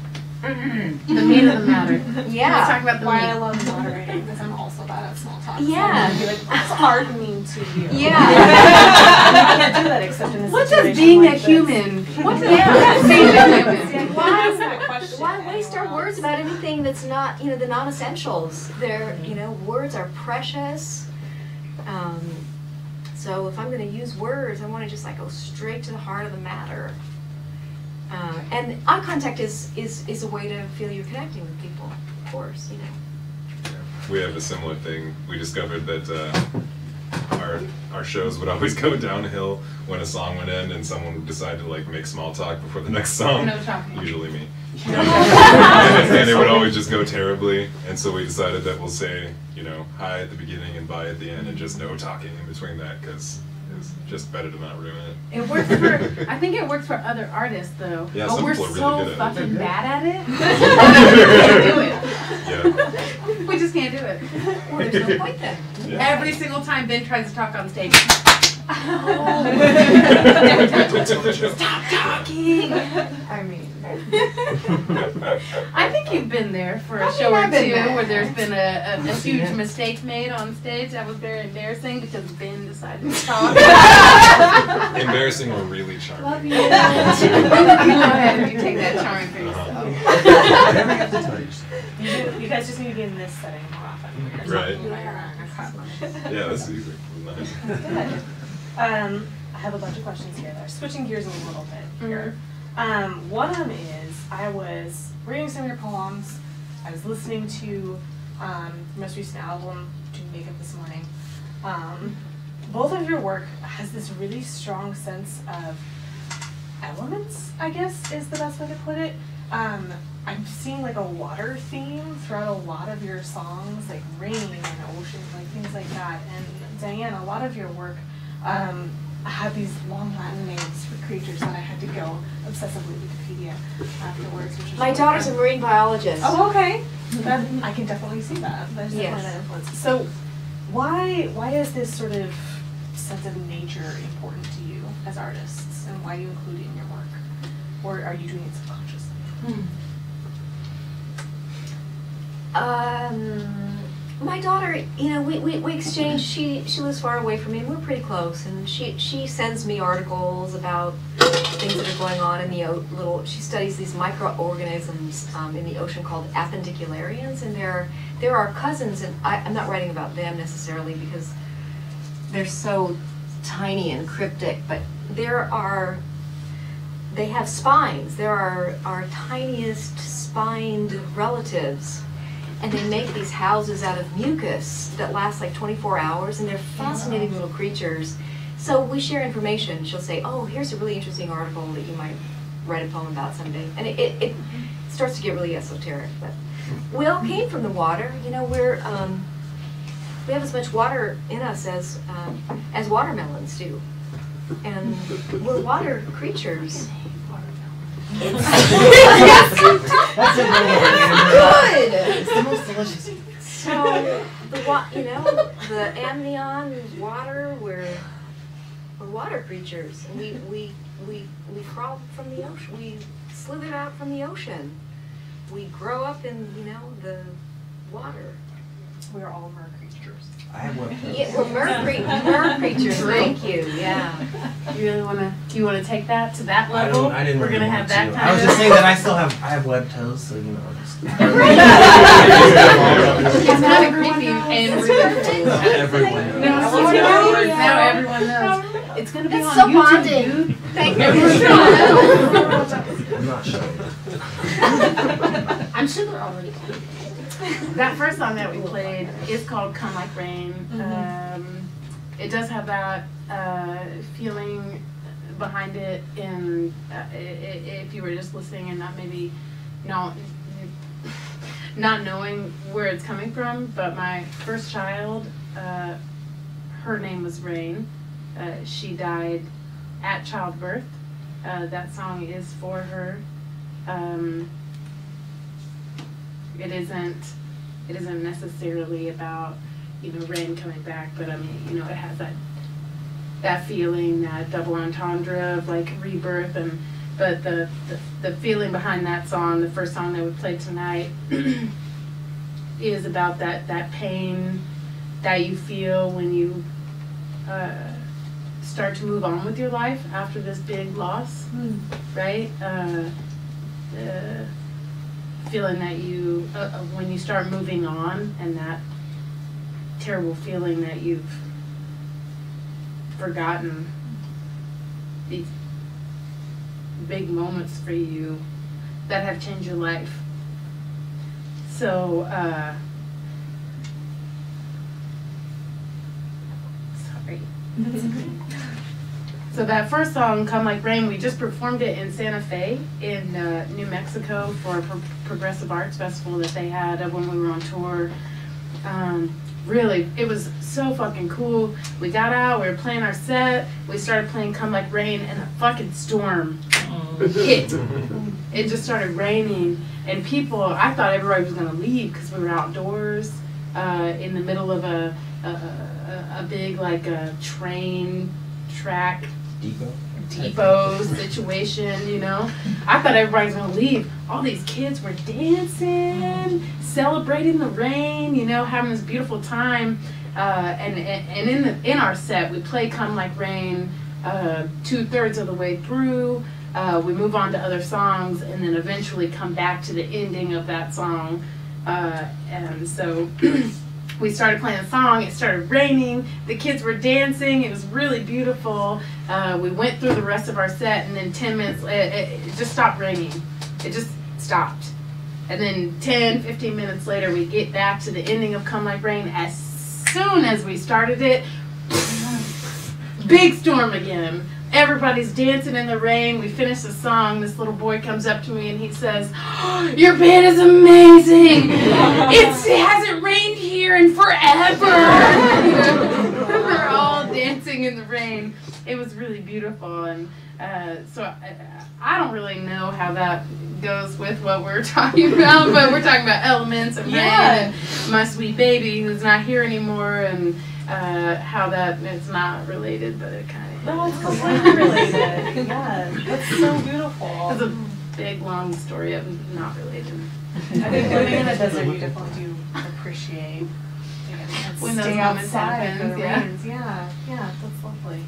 the meat of the matter. Yeah. Let's talk about the Why meat. I love moderating because I'm also bad at small talk. Yeah. So I'd be like, what's art mean to you? Yeah. I can't do that except in a What situation does being like a human? What does being a human? Why waste our words about anything that's not, you know, the non-essentials? They're, you know, words are precious. So if I'm going to use words, I want to just like go straight to the heart of the matter. And eye contact is a way to feel you're connecting with people, of course, you know. We have a similar thing. We discovered that our shows would always go downhill when a song would end and someone would decide to like make small talk before the next song. No talking. Usually me. And it would always just go terribly. And so we decided that we'll say, you know, hi at the beginning and bye at the end, and just no talking in between that, because it's just better to not ruin it. It works for, I think it works for other artists though. Yeah, but some we're people are really so good at it. fucking bad at it. We can't do it. Yeah. We just can't do it. Well, there's no point then. Yeah. Every single time Ben tries to talk on stage. Stop talking! I mean, I think you've been there for a show or two where there's been a huge mistake made on stage that was very embarrassing because Ben decided to talk. Embarrassing or really charming. Love you. You go ahead and you take that charm for yourself. You guys just need to be in this setting more often. Right. Yeah. Yeah, that's easy. Nice. Good. I have a bunch of questions here that are switching gears a little bit here. One of them is, I was reading some of your poems. I was listening to your most recent album, doing makeup this morning. Both of your work has this really strong sense of elements, I guess is the best way to put it. I'm seeing like a water theme throughout a lot of your songs, like rain and ocean, like things like that. And Diane, a lot of your work had these long Latin names for creatures that I had to go obsessively Wikipedia afterwards. Which is My really daughter's fun. a marine biologist. Oh, okay. That, I can definitely see that. There's definitely that influence. So, why is this sort of sense of nature important to you as artists, and why do you include it in your work, or are you doing it subconsciously? My daughter, you know, we exchange. She lives far away from me, and we're pretty close. And she sends me articles about things that are going on in the She studies these microorganisms in the ocean called appendicularians, and they're our cousins. And I'm not writing about them necessarily because they're so tiny and cryptic, but they have spines. They're our tiniest spined relatives. And they make these houses out of mucus that last like 24 hours, and they're fascinating little creatures. So we share information. She'll say, oh, here's a really interesting article that you might write a poem about someday. And it starts to get really esoteric. But we all came from the water. You know, we have as much water in us as watermelons do. And we're water creatures. That's a good. It's the most delicious. So the amnion is water. We're water creatures, and we crawl from the ocean. We slither out from the ocean. We grow up in the water. We're all mer creatures. I have one. Yeah, we're mer creatures. Thank you. Yeah. You really wanna? Do you wanna take that to that level? I didn't. We're really gonna want have that to. kind I was of. just saying that I have web toes, so you know. It's kind of creepy and really cool. Everyone. Now everyone knows. It's gonna be It's on so YouTube, bonding. dude. Thank you. I'm not sure. I'm sure they're already. That first song that we played is called "Come Like Rain." It does have that feeling behind it, and if you were just listening and not knowing where it's coming from. But my first child, her name was Rain. She died at childbirth. That song is for her. It isn't necessarily about rain coming back, but I mean it has that feeling, that double entendre of like rebirth, but the feeling behind that song, the first song that we played tonight, is about that pain that you feel when you start to move on with your life after this big loss, right? Feeling that you, when you start moving on, and that terrible feeling that you've forgotten these big moments for you that have changed your life. So, sorry. So that first song, "Come Like Rain," we just performed it in Santa Fe in New Mexico for a progressive arts festival that they had when we were on tour. Really, it was so fucking cool. We got out, we were playing our set, we started playing "Come Like Rain," and a fucking storm hit. It just started raining, and I thought everybody was gonna leave because we were outdoors in the middle of a big like a train track depot situation, I thought everybody was gonna leave. All these kids were dancing, celebrating the rain, having this beautiful time. And in our set, we play "Come Like Rain" 2/3 of the way through. We move on to other songs, and then eventually come back to the ending of that song. And so we started playing a song, it started raining, the kids were dancing, it was really beautiful. We went through the rest of our set, and then 10 minutes, it just stopped raining. It just stopped. And then 10, 15 minutes later, we get back to the ending of "Come Like Rain." As soon as we started it, big storm again. everybody's dancing in the rain. We finish the song. This little boy comes up to me and he says, "Oh, your band is amazing. It hasn't rained here in forever." We're all dancing in the rain. It was really beautiful. And so I don't really know how that goes with what we're talking about, but we're talking about elements and rain and my sweet baby who's not here anymore, and how that it's not related, but it kind of no, it's completely related. Yeah, that's so beautiful. It's a big long story of not related. I think living in the desert, you definitely do appreciate when those stay moments outside happen. when it rains. Yeah, that's lovely.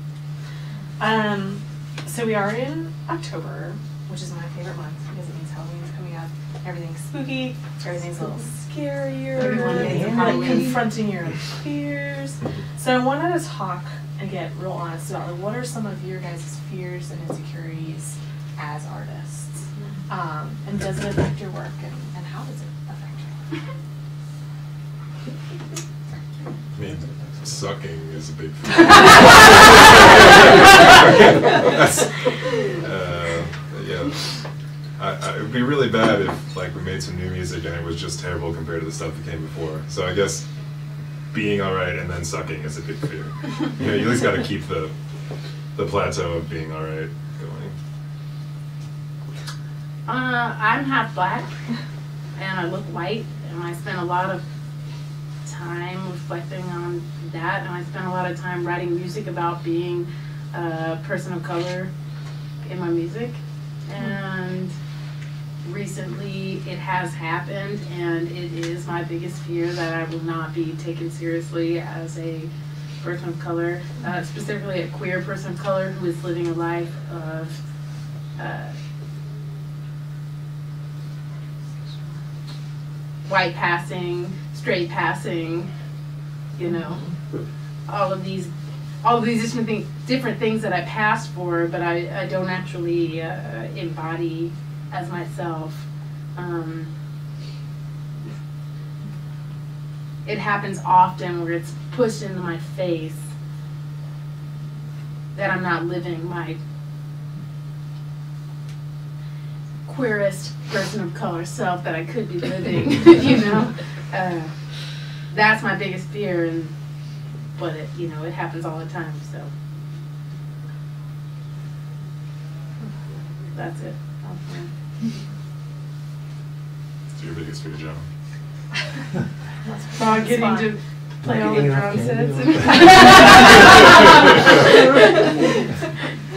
So we are in October, which is my favorite month because it means Halloween's coming up. Everything's spooky. Everything's a little scarier. You're like confronting your own fears. So I wanted to talk and get real honest about like, what are some of your guys' fears and insecurities as artists? And does it affect your work, and how does it affect your work? I mean, sucking is a big thing. Yeah. It would be really bad if like we made some new music and it was just terrible compared to the stuff that came before. So I guess being alright and then sucking is a big fear. You know, you at least got to keep the plateau of being alright going. I'm half black and I look white, and I spend a lot of time reflecting on that, and I spend a lot of time writing music about being a person of color in my music. And recently it has happened, and it is my biggest fear that I will not be taken seriously as a person of color, specifically a queer person of color who is living a life of white passing, straight passing, you know, all of these different things that I passed for, but I don't actually embody as myself. It happens often where it's pushed into my face that I'm not living my queerest person of color self that I could be living, you know. That's my biggest fear, but it, you know, it happens all the time, so that's it. What's your biggest fear, John? Getting to play all the drum sets.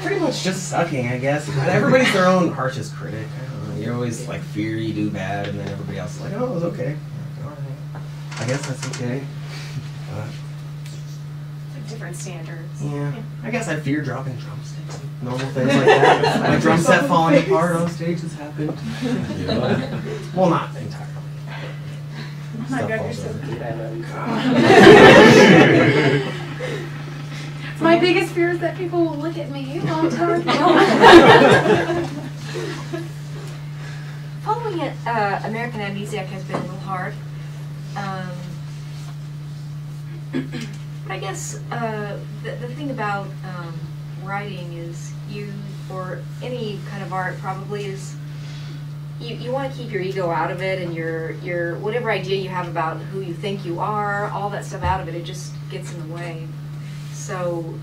Pretty much just sucking, I guess. But everybody's their own harshest critic. I don't know. You're always like fear you do bad, and then everybody else is like, oh, it was okay. All right. I guess that's okay. Like different standards. Yeah. I guess I fear dropping drumsticks. Normal things like that. My drum set falling apart on stage has happened. Yeah. Well, not entirely. Oh my God, you're so cute. I love you. My biggest fear is that people will look at me while I'm talking. Following it, American Amnesiac has been a little hard. But I guess the thing about writing is you, or any kind of art probably, is you want to keep your ego out of it, and your whatever idea you have about who you think you are, all that stuff out of it. It just gets in the way. So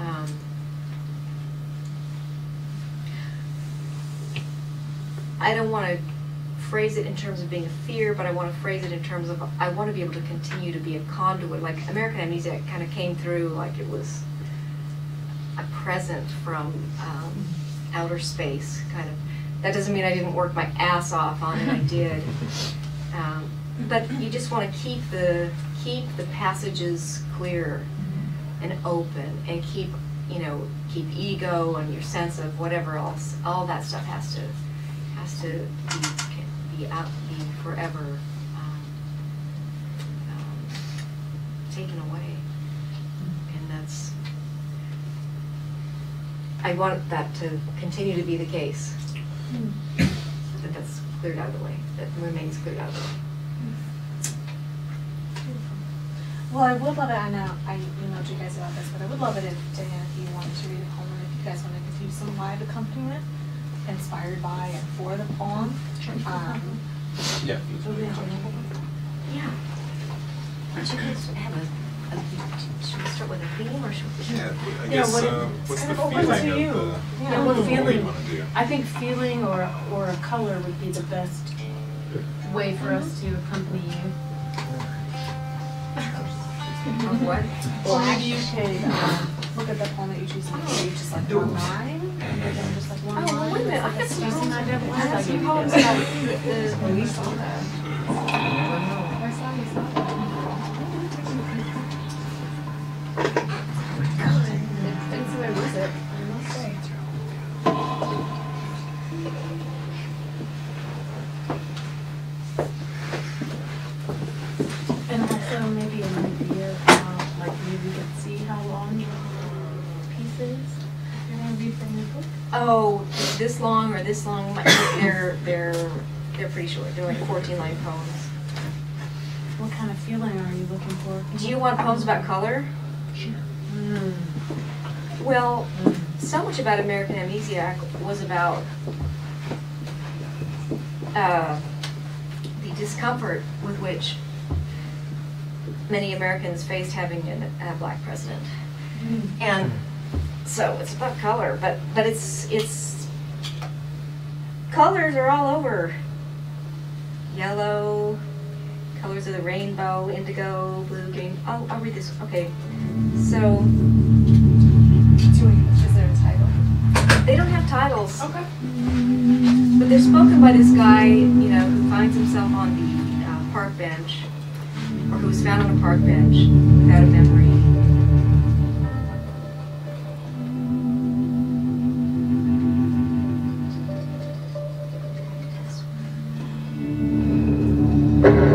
I don't want to phrase it in terms of being a fear, but I want to phrase it in terms of I want to be able to continue to be a conduit. Like American Amnesia kind of came through like it was a present from outer space, kind of. That doesn't mean I didn't work my ass off on it. I did, but you just want to keep the passages clear and open, and keep ego and your sense of whatever else. All that stuff has to be forever taken away, and I want that to continue to be the case. That's cleared out of the way. That remains cleared out of the way. Well, I would love it. I know I emailed you guys about this, but I would love it if, Diane, if you wanted to read a poem, if you you guys want to just use some live accompaniment inspired by and for the poem. Yeah. Yeah. Should we have should we start with a theme or should we? Yeah, I guess, what's the feeling of the, What what feeling? you want to do? I think feeling or a color would be the best way for us to accompany you. What? Or maybe you could look at the poem that you choose and maybe just like one line, and then just like one line. Oh, wait a minute, I got some poems. I have some poems about we saw that. And also maybe an idea of how, like, maybe we could see how long your piece is. You're gonna read from your book. Oh, this long or this long? They're pretty short. They're like 14-line poems. What kind of feeling are you looking for? Do you want poems about color? Sure. Well, so much about American Amnesiac was about the discomfort with which many Americans faced having a black president. And so it's about color, but it's colors are all over. Yellow, colors of the rainbow, indigo, blue, green. I'll read this. Okay, so Is there a title? they don't have titles, Okay. but they're spoken by this guy, who finds himself on the park bench, or who was found on a park bench without a memory.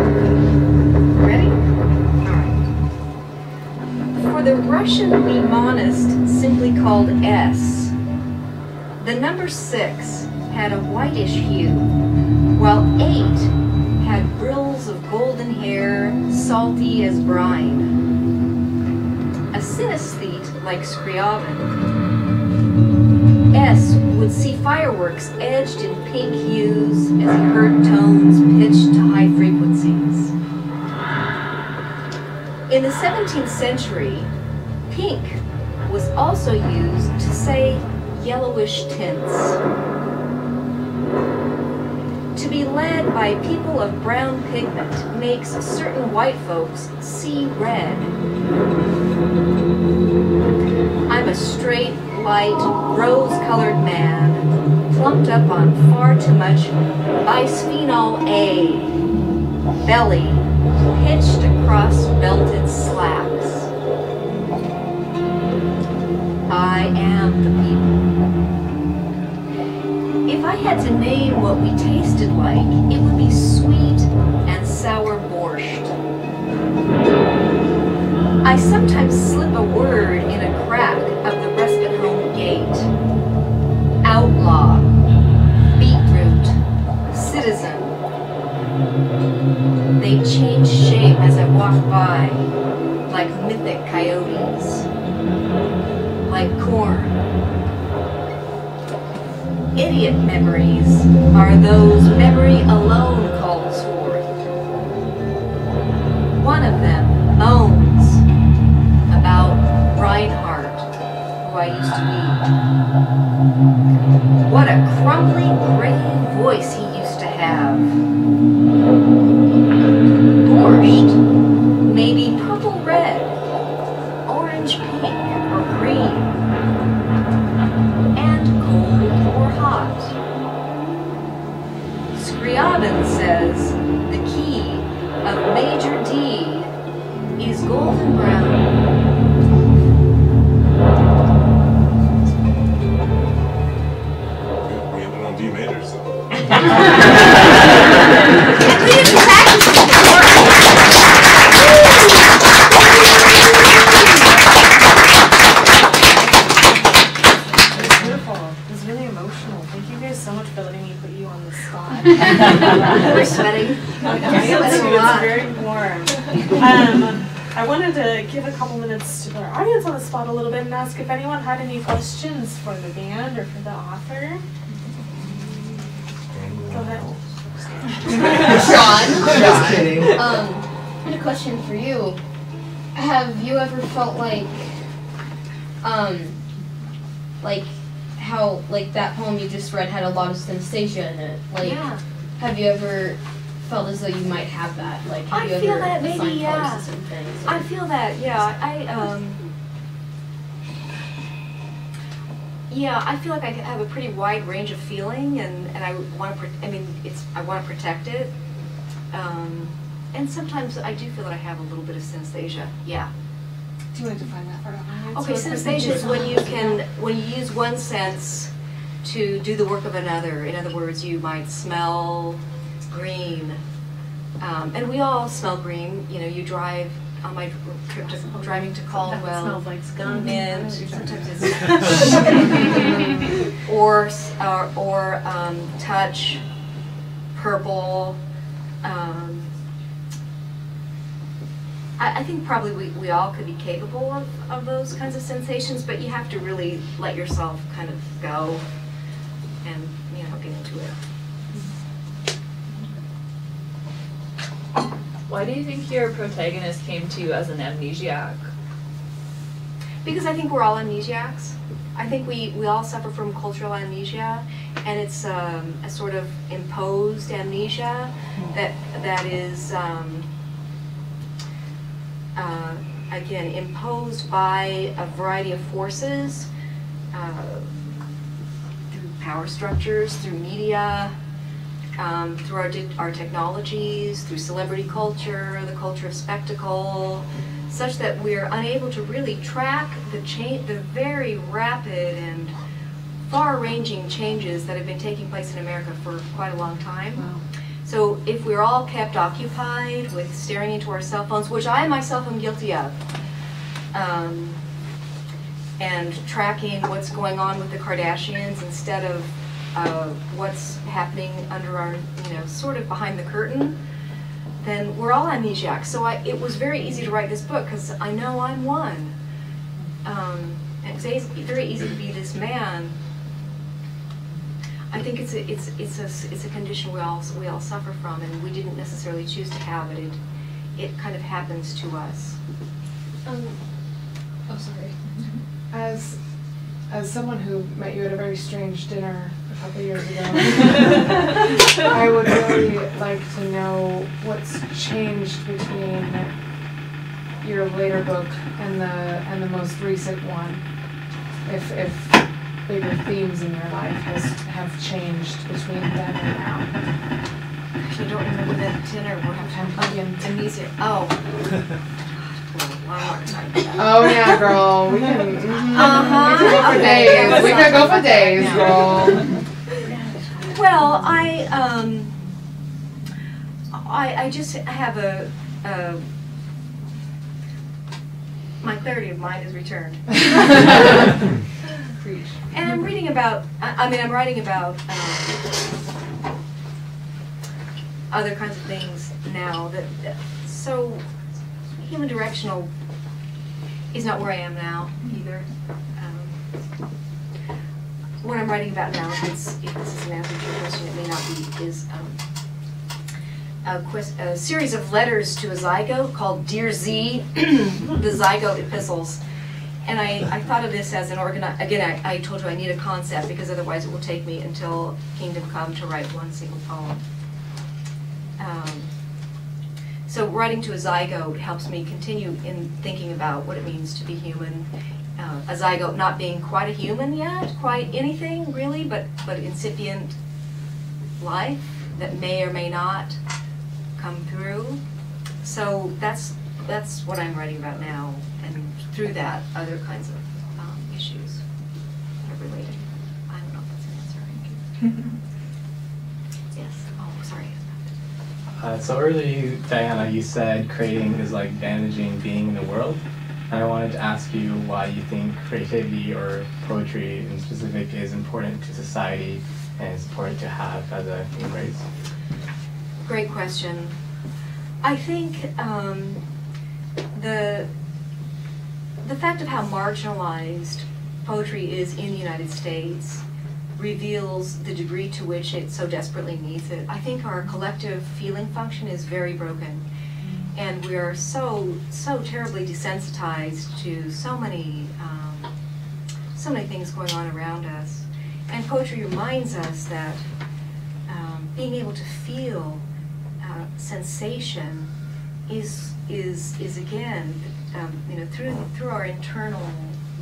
Ready? All right. For the Russian mnemonist simply called S, the number 6 had a whitish hue, while 8 had brills of golden hair, salty as brine. A synesthete like Scriabin, S would see fireworks edged in pink hues as he heard tones pitched to high frequencies. In the 17th century, pink was also used to say yellowish tints. To be led by people of brown pigment makes certain white folks see red. I'm a straight, light, rose-colored man, plumped up on far too much bisphenol A, belly hitched across belted slacks. I am the people. If I had to name what we tasted like, it would be sweet and sour borscht. I sometimes slip a word in a crack of the respite home gate. Outlaw, beetroot, citizen. They change shape as I walk by, like mythic coyotes, like corn. Idiot memories are those memory alone calls forth. One of them moans about Reinhardt, who I used to meet. What a crumbly, gray voice he used to have. Borscht, maybe purple red, orange pink, or green, and cold or hot. Scriabin says the key of major D is golden brown. We have it on D major, so. And we didn't practice it before. It's beautiful. It was really emotional. Thank you guys so much for letting me put you on the spot. We're sweating. Yeah, Sweating a it's lot. very warm. I wanted to give a couple minutes to our audience on the spot a little bit and ask if anyone had any questions for the band or for the author. Go ahead. Sean. Just kidding. I had a question for you. Have you ever felt like how, like that poem you just read had a lot of synesthesia in it? Like, Yeah. have you ever felt as though you might have that? Like, have I you feel ever that maybe, assigned yeah. colors to certain things? I feel that, yeah. Yeah, I feel like I have a pretty wide range of feeling, and I want to. I want to protect it. And sometimes I do feel that I have a little bit of synesthesia. Yeah. Do you want to define that for our audience? Okay, synesthesia is when you use one sense to do the work of another. In other words, you might smell green, and we all smell green. You know, you drive. On my trip to driving to Caldwell, That smells like skunk. and sometimes it's or touch, purple. I think probably we all could be capable of those kinds of sensations, but you have to really let yourself kind of go and get into it. Why do you think your protagonist came to you as an amnesiac? Because I think we're all amnesiacs. I think we all suffer from cultural amnesia, and it's a sort of imposed amnesia that is again imposed by a variety of forces, through power structures, through media, through our technologies, through celebrity culture, the culture of spectacle, such that we're unable to really track the very rapid and far-ranging changes that have been taking place in America for quite a long time. Wow. So if we're all kept occupied with staring into our cell phones, which I myself am guilty of, and tracking what's going on with the Kardashians instead of what's happening under our, sort of behind the curtain, then we're all amnesiacs. So it was very easy to write this book because I know I'm one. And it's very easy to be this man. I think it's a condition we all suffer from, and we didn't necessarily choose to have it. It kind of happens to us. Sorry. As someone who met you at a very strange dinner a couple years ago, I would really like to know what's changed between your later book and the most recent one. If bigger themes in your life have changed between then and now. Gosh, I don't remember that dinner. We'll have to have amnesia. Oh. Oh yeah, girl. We can. We can go for days. We can go for days, girl. Well, I just have my clarity of mind has returned. And I'm reading about. I'm writing about other kinds of things now. So. Human directional is not where I am now either. What I'm writing about now, if this is an answer to your question, it may not be, is a series of letters to a zygote called Dear Z, the Zygote Epistles. And I thought of this as an again, I told you I need a concept because otherwise it will take me until Kingdom Come to write one single poem. So writing to a zygote helps me continue in thinking about what it means to be human. A zygote not being quite a human yet, quite anything really, but incipient life that may or may not come through. So that's what I'm writing about now, and through that, other kinds of issues that are related. I don't know if that's an answer. Yes. Oh, sorry. So earlier, Diana, you said creating is like managing being in the world. And I wanted to ask you why you think creativity or poetry in specific is important to society and is important to have as a human race. Great question. I think the fact of how marginalized poetry is in the United States reveals the degree to which it so desperately needs it. I think our collective feeling function is very broken, and we are so terribly desensitized to so many things going on around us. And poetry reminds us that being able to feel sensation is again, through our internal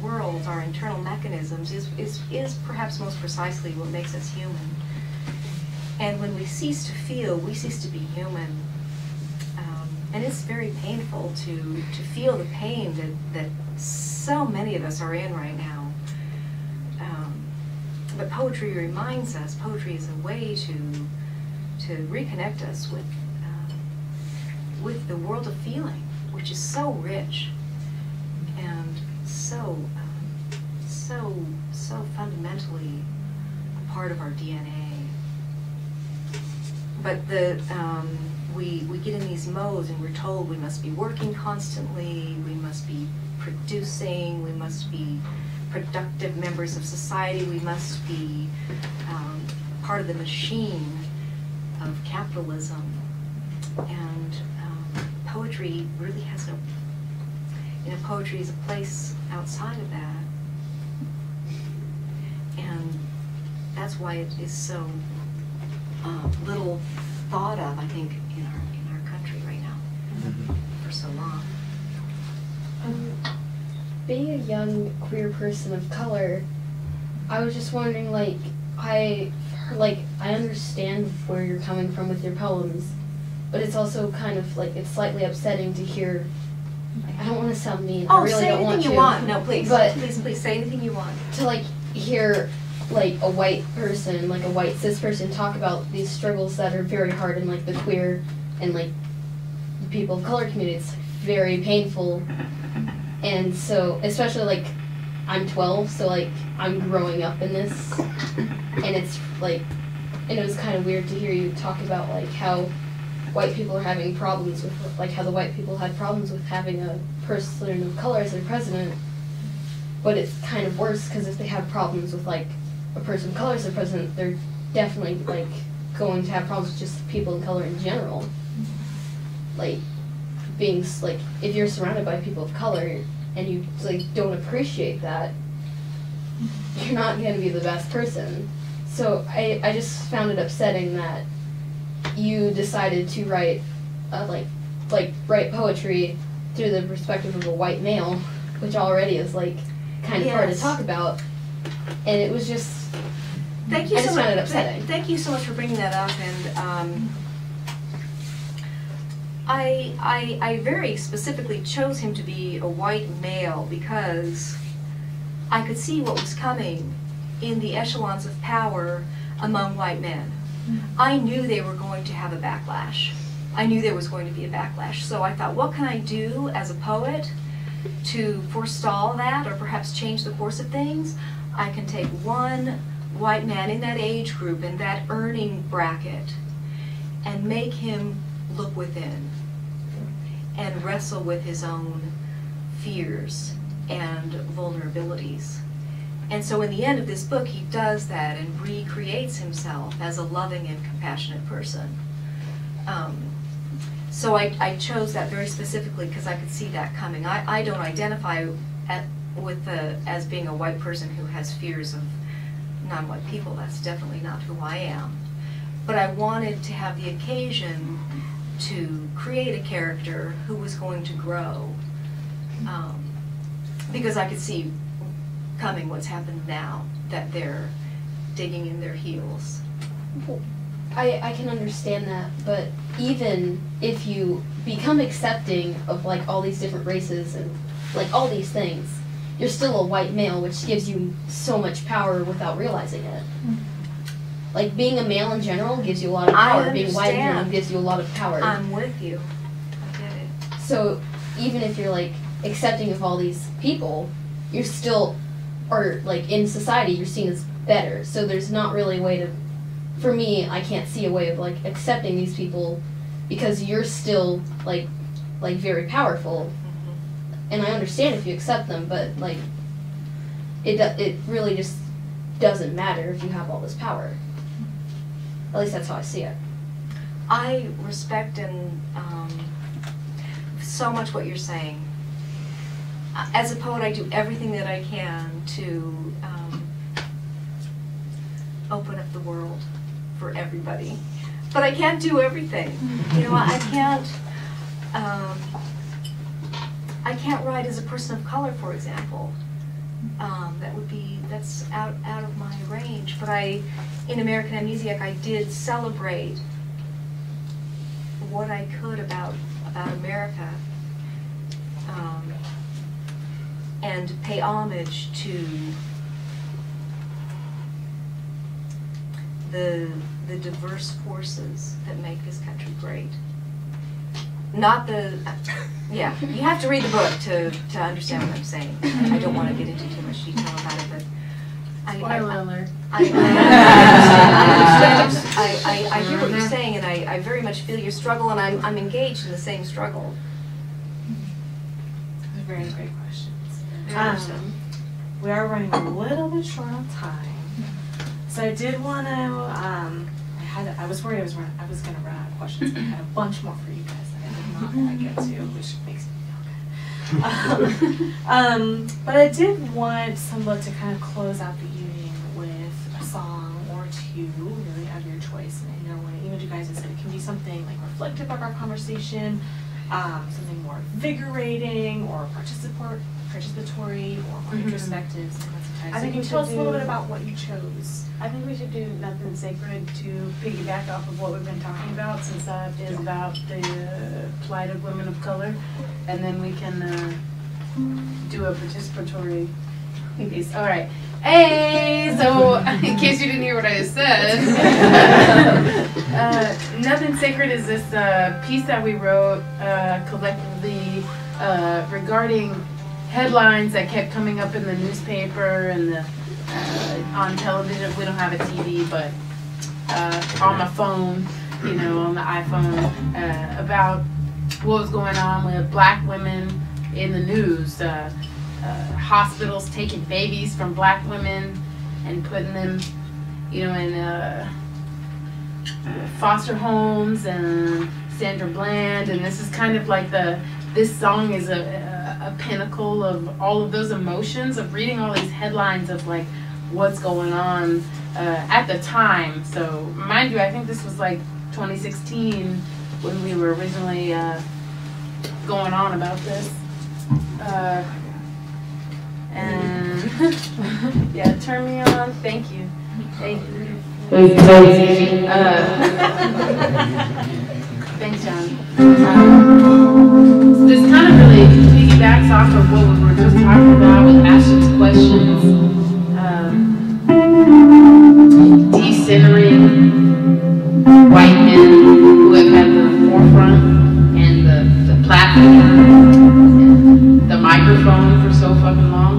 worlds, our internal mechanisms, is perhaps most precisely what makes us human. And when we cease to feel, we cease to be human. And it's very painful to feel the pain that so many of us are in right now. But poetry reminds us, poetry is a way to reconnect us with the world of feeling, which is so rich and so fundamentally a part of our DNA. But we get in these modes and we're told we must be working constantly, we must be producing, we must be productive members of society, we must be part of the machine of capitalism. And poetry really has no, poetry is a place outside of that. And that's why it is so little thought of, I think, in our country right now, for so long. Being a young queer person of color, I was just wondering, I understand where you're coming from with your poems, but it's also kind of it's slightly upsetting to hear. I don't want to sound mean. I really don't want to. Say anything you want. No, please. But please say anything you want. To hear a white person, a white cis person, talk about these struggles that are very hard in the queer and the people of color community. It's very painful. And so, especially I'm 12, so I'm growing up in this, and it's and it was kind of weird to hear you talk about how white people are having problems with how the white people had problems with having a person of color as their president, but it's kind of worse because if they have problems with a person of color as their president, they're definitely going to have problems with just people of color in general. Being if you're surrounded by people of color and you don't appreciate that, you're not going to be the best person. So I just found it upsetting that you decided to write write poetry through the perspective of a white male, which already is kind of hard to talk about, and it was just Thank you I so just much. found it upsetting. Thank you so much for bringing that up, and I very specifically chose him to be a white male because I could see what was coming in the echelons of power among white men. I knew they were going to have a backlash. I knew there was going to be a backlash. So I thought, what can I do as a poet to forestall that or perhaps change the course of things? I can take one white man in that age group, in that earning bracket, and make him look within and wrestle with his own fears and vulnerabilities. And so in the end of this book, he does that and recreates himself as a loving and compassionate person. So I chose that very specifically because I could see that coming. I don't identify as being a white person who has fears of non-white people. That's definitely not who I am. But I wanted to have the occasion to create a character who was going to grow, because I could see coming what's happened now, that they're digging in their heels. I can understand that, but even if you become accepting of all these different races and all these things, you're still a white male, which gives you so much power without realizing it. Being a male in general gives you a lot of power. Being white in general gives you a lot of power. I'm with you. I get it. So even if you're accepting of all these people, you're still, or in society, you're seen as better. So there's not really a way to, for me, I can't see a way of accepting these people because you're still very powerful. and I understand if you accept them, but like it really just doesn't matter if you have all this power. At least that's how I see it. I respect and so much what you're saying. As a poet, I do everything that I can to open up the world for everybody. But I can't do everything. You know, I can't write as a person of color, for example. That's out of my range. But in American Amnesiac, I did celebrate what I could about America, and pay homage to the diverse forces that make this country great. Not yeah, you have to read the book to understand what I'm saying. I don't want to get into too much detail about it, but I hear what you're saying, and I very much feel your struggle, and I'm engaged in the same struggle. Those are very great questions. We are running a little bit short on time, so I did want to. I was worried I was going to run out of questions, but I had a bunch more for you guys that I did not quite get to, which makes me feel good. But I did want someone to kind of close out the evening with a song or two, really of your choice. And I know when I emailed you guys, I said it can be something like reflective of our conversation, something more invigorating or participatory or more introspective. I think you tell us a little bit about what you chose. I think we should do Nothing Sacred to piggyback off of what we've been talking about, since that is about the plight of women of color, and then we can do a participatory piece. All right. Hey, so in case you didn't hear what I just said, Nothing Sacred is this piece that we wrote collectively regarding headlines that kept coming up in the newspaper and on television. We don't have a TV, but on my phone, you know, on the iPhone, about what was going on with black women in the news. Hospitals taking babies from black women and putting them, you know, in foster homes, and Sandra Bland, and this is kind of like this song is a pinnacle of all of those emotions of reading all these headlines of like what's going on at the time. So mind you, I think this was like 2016 when we were originally going on about this. And yeah, turn me on. Thank you. Thank you. Thanks, John. So this kind of really piggybacks off of what we were just talking about with Ashton's questions. Decentering white men who have had the forefront and the platform and the microphone for so fucking long.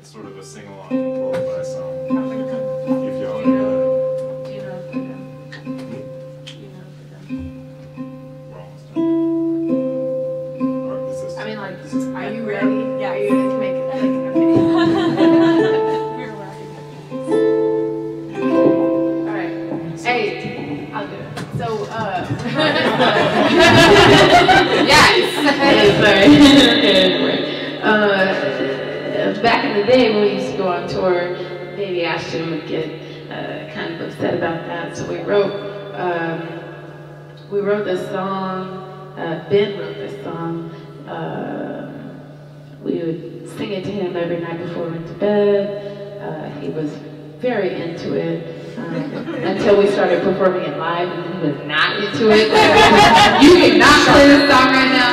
Sort of a sing-along lullaby song. If y'all are Do you know for them? we're almost done. Or is this, I mean, like, are you ready? Yeah. Are you ready to make it? All right. Hey, I'll do it. So, yes. Back in the day when we used to go on tour, maybe Ashton would get kind of upset about that. So we wrote this song. Ben wrote this song. We would sing it to him every night before we went to bed. He was very into it until we started performing it live, and he was not into it. You cannot play this song right now.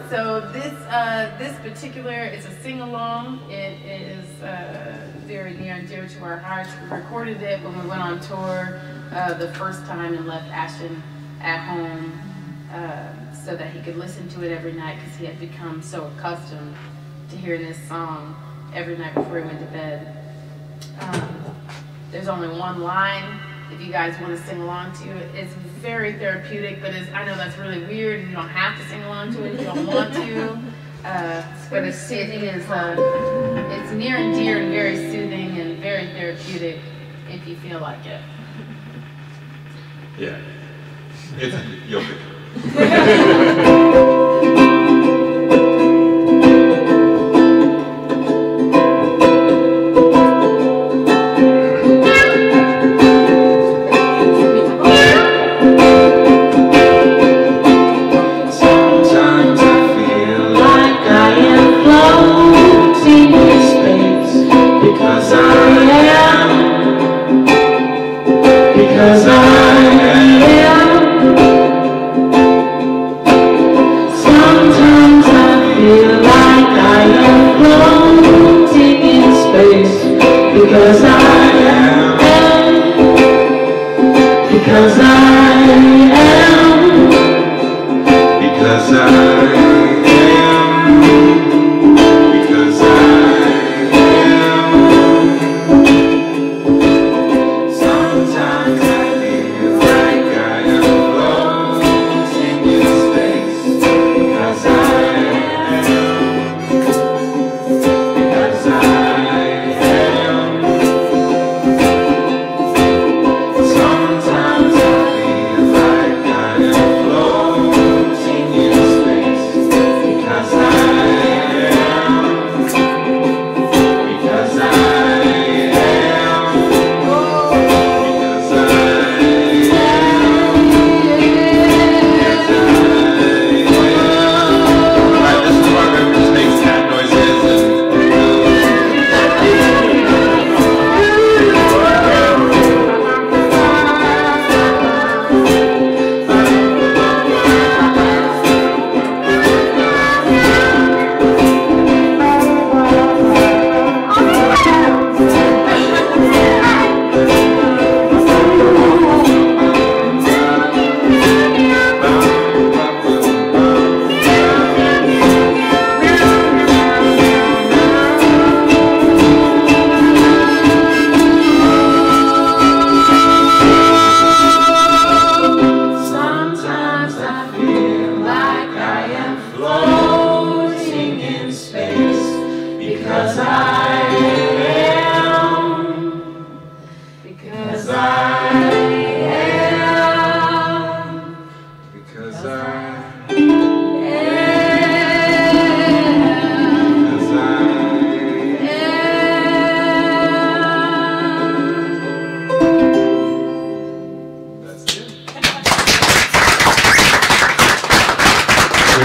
So this particular is a sing-along. It is very near and dear to our hearts. We recorded it when we went on tour the first time and left Ashton at home so that he could listen to it every night because he had become so accustomed to hearing this song every night before he went to bed. There's only one line. If you guys want to sing along to it, it's very therapeutic, but I know that's really weird, and you don't have to sing along to it if you don't want to. But it's near and dear and very soothing and very therapeutic if you feel like it. yeah. You'll pick it. Because I am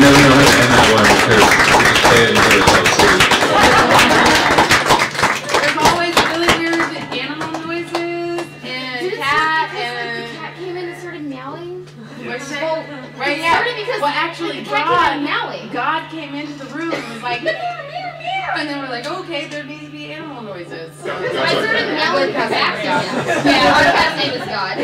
never know how to end that one because you just play it until it falls asleep. There's always really weird animal noises and Did it cat start because and. like, the cat came in and started meowing? What'd you say? Well, Right, it yeah. started because Well, actually, the cat came in God, meowing. God came into the room and was like, meow, meow, meow. And then we're like, okay, there needs to be animal noises. So I started meowing because Yeah. yeah, our cat's name is God.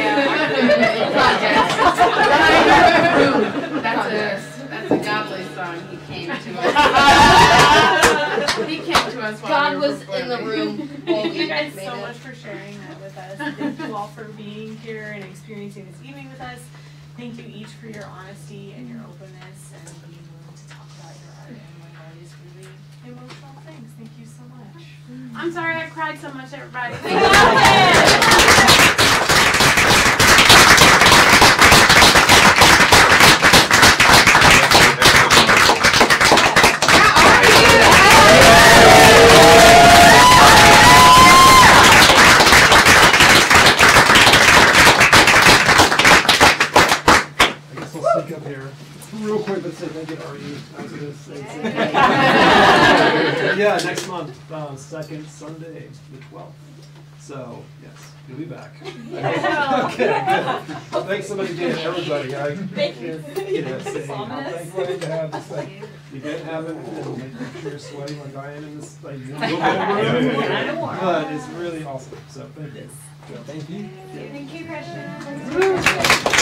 That's a godly song. He came to us. He came to us while God we were was in the performing. room. Thank you guys made so it. much for sharing that with us. Thank you all for being here and experiencing this evening with us. Thank you each for your honesty and your openness and being willing to talk about your art and my art is really emotional things. Thank you so much. I'm sorry I cried so much, everybody. Sneak up here real quick, but say thank you to RU. I was going to say. Yeah, next month, second Sunday, the 12th. So, yes, you'll be back. Okay, good. Thanks so much again, everybody. Thank you. Say how thankful I am to have this event happen and make sure you're sweating when Diane in this like, little bit of room. But it's really awesome. So, thank you. Thank you. Thank you, Christian.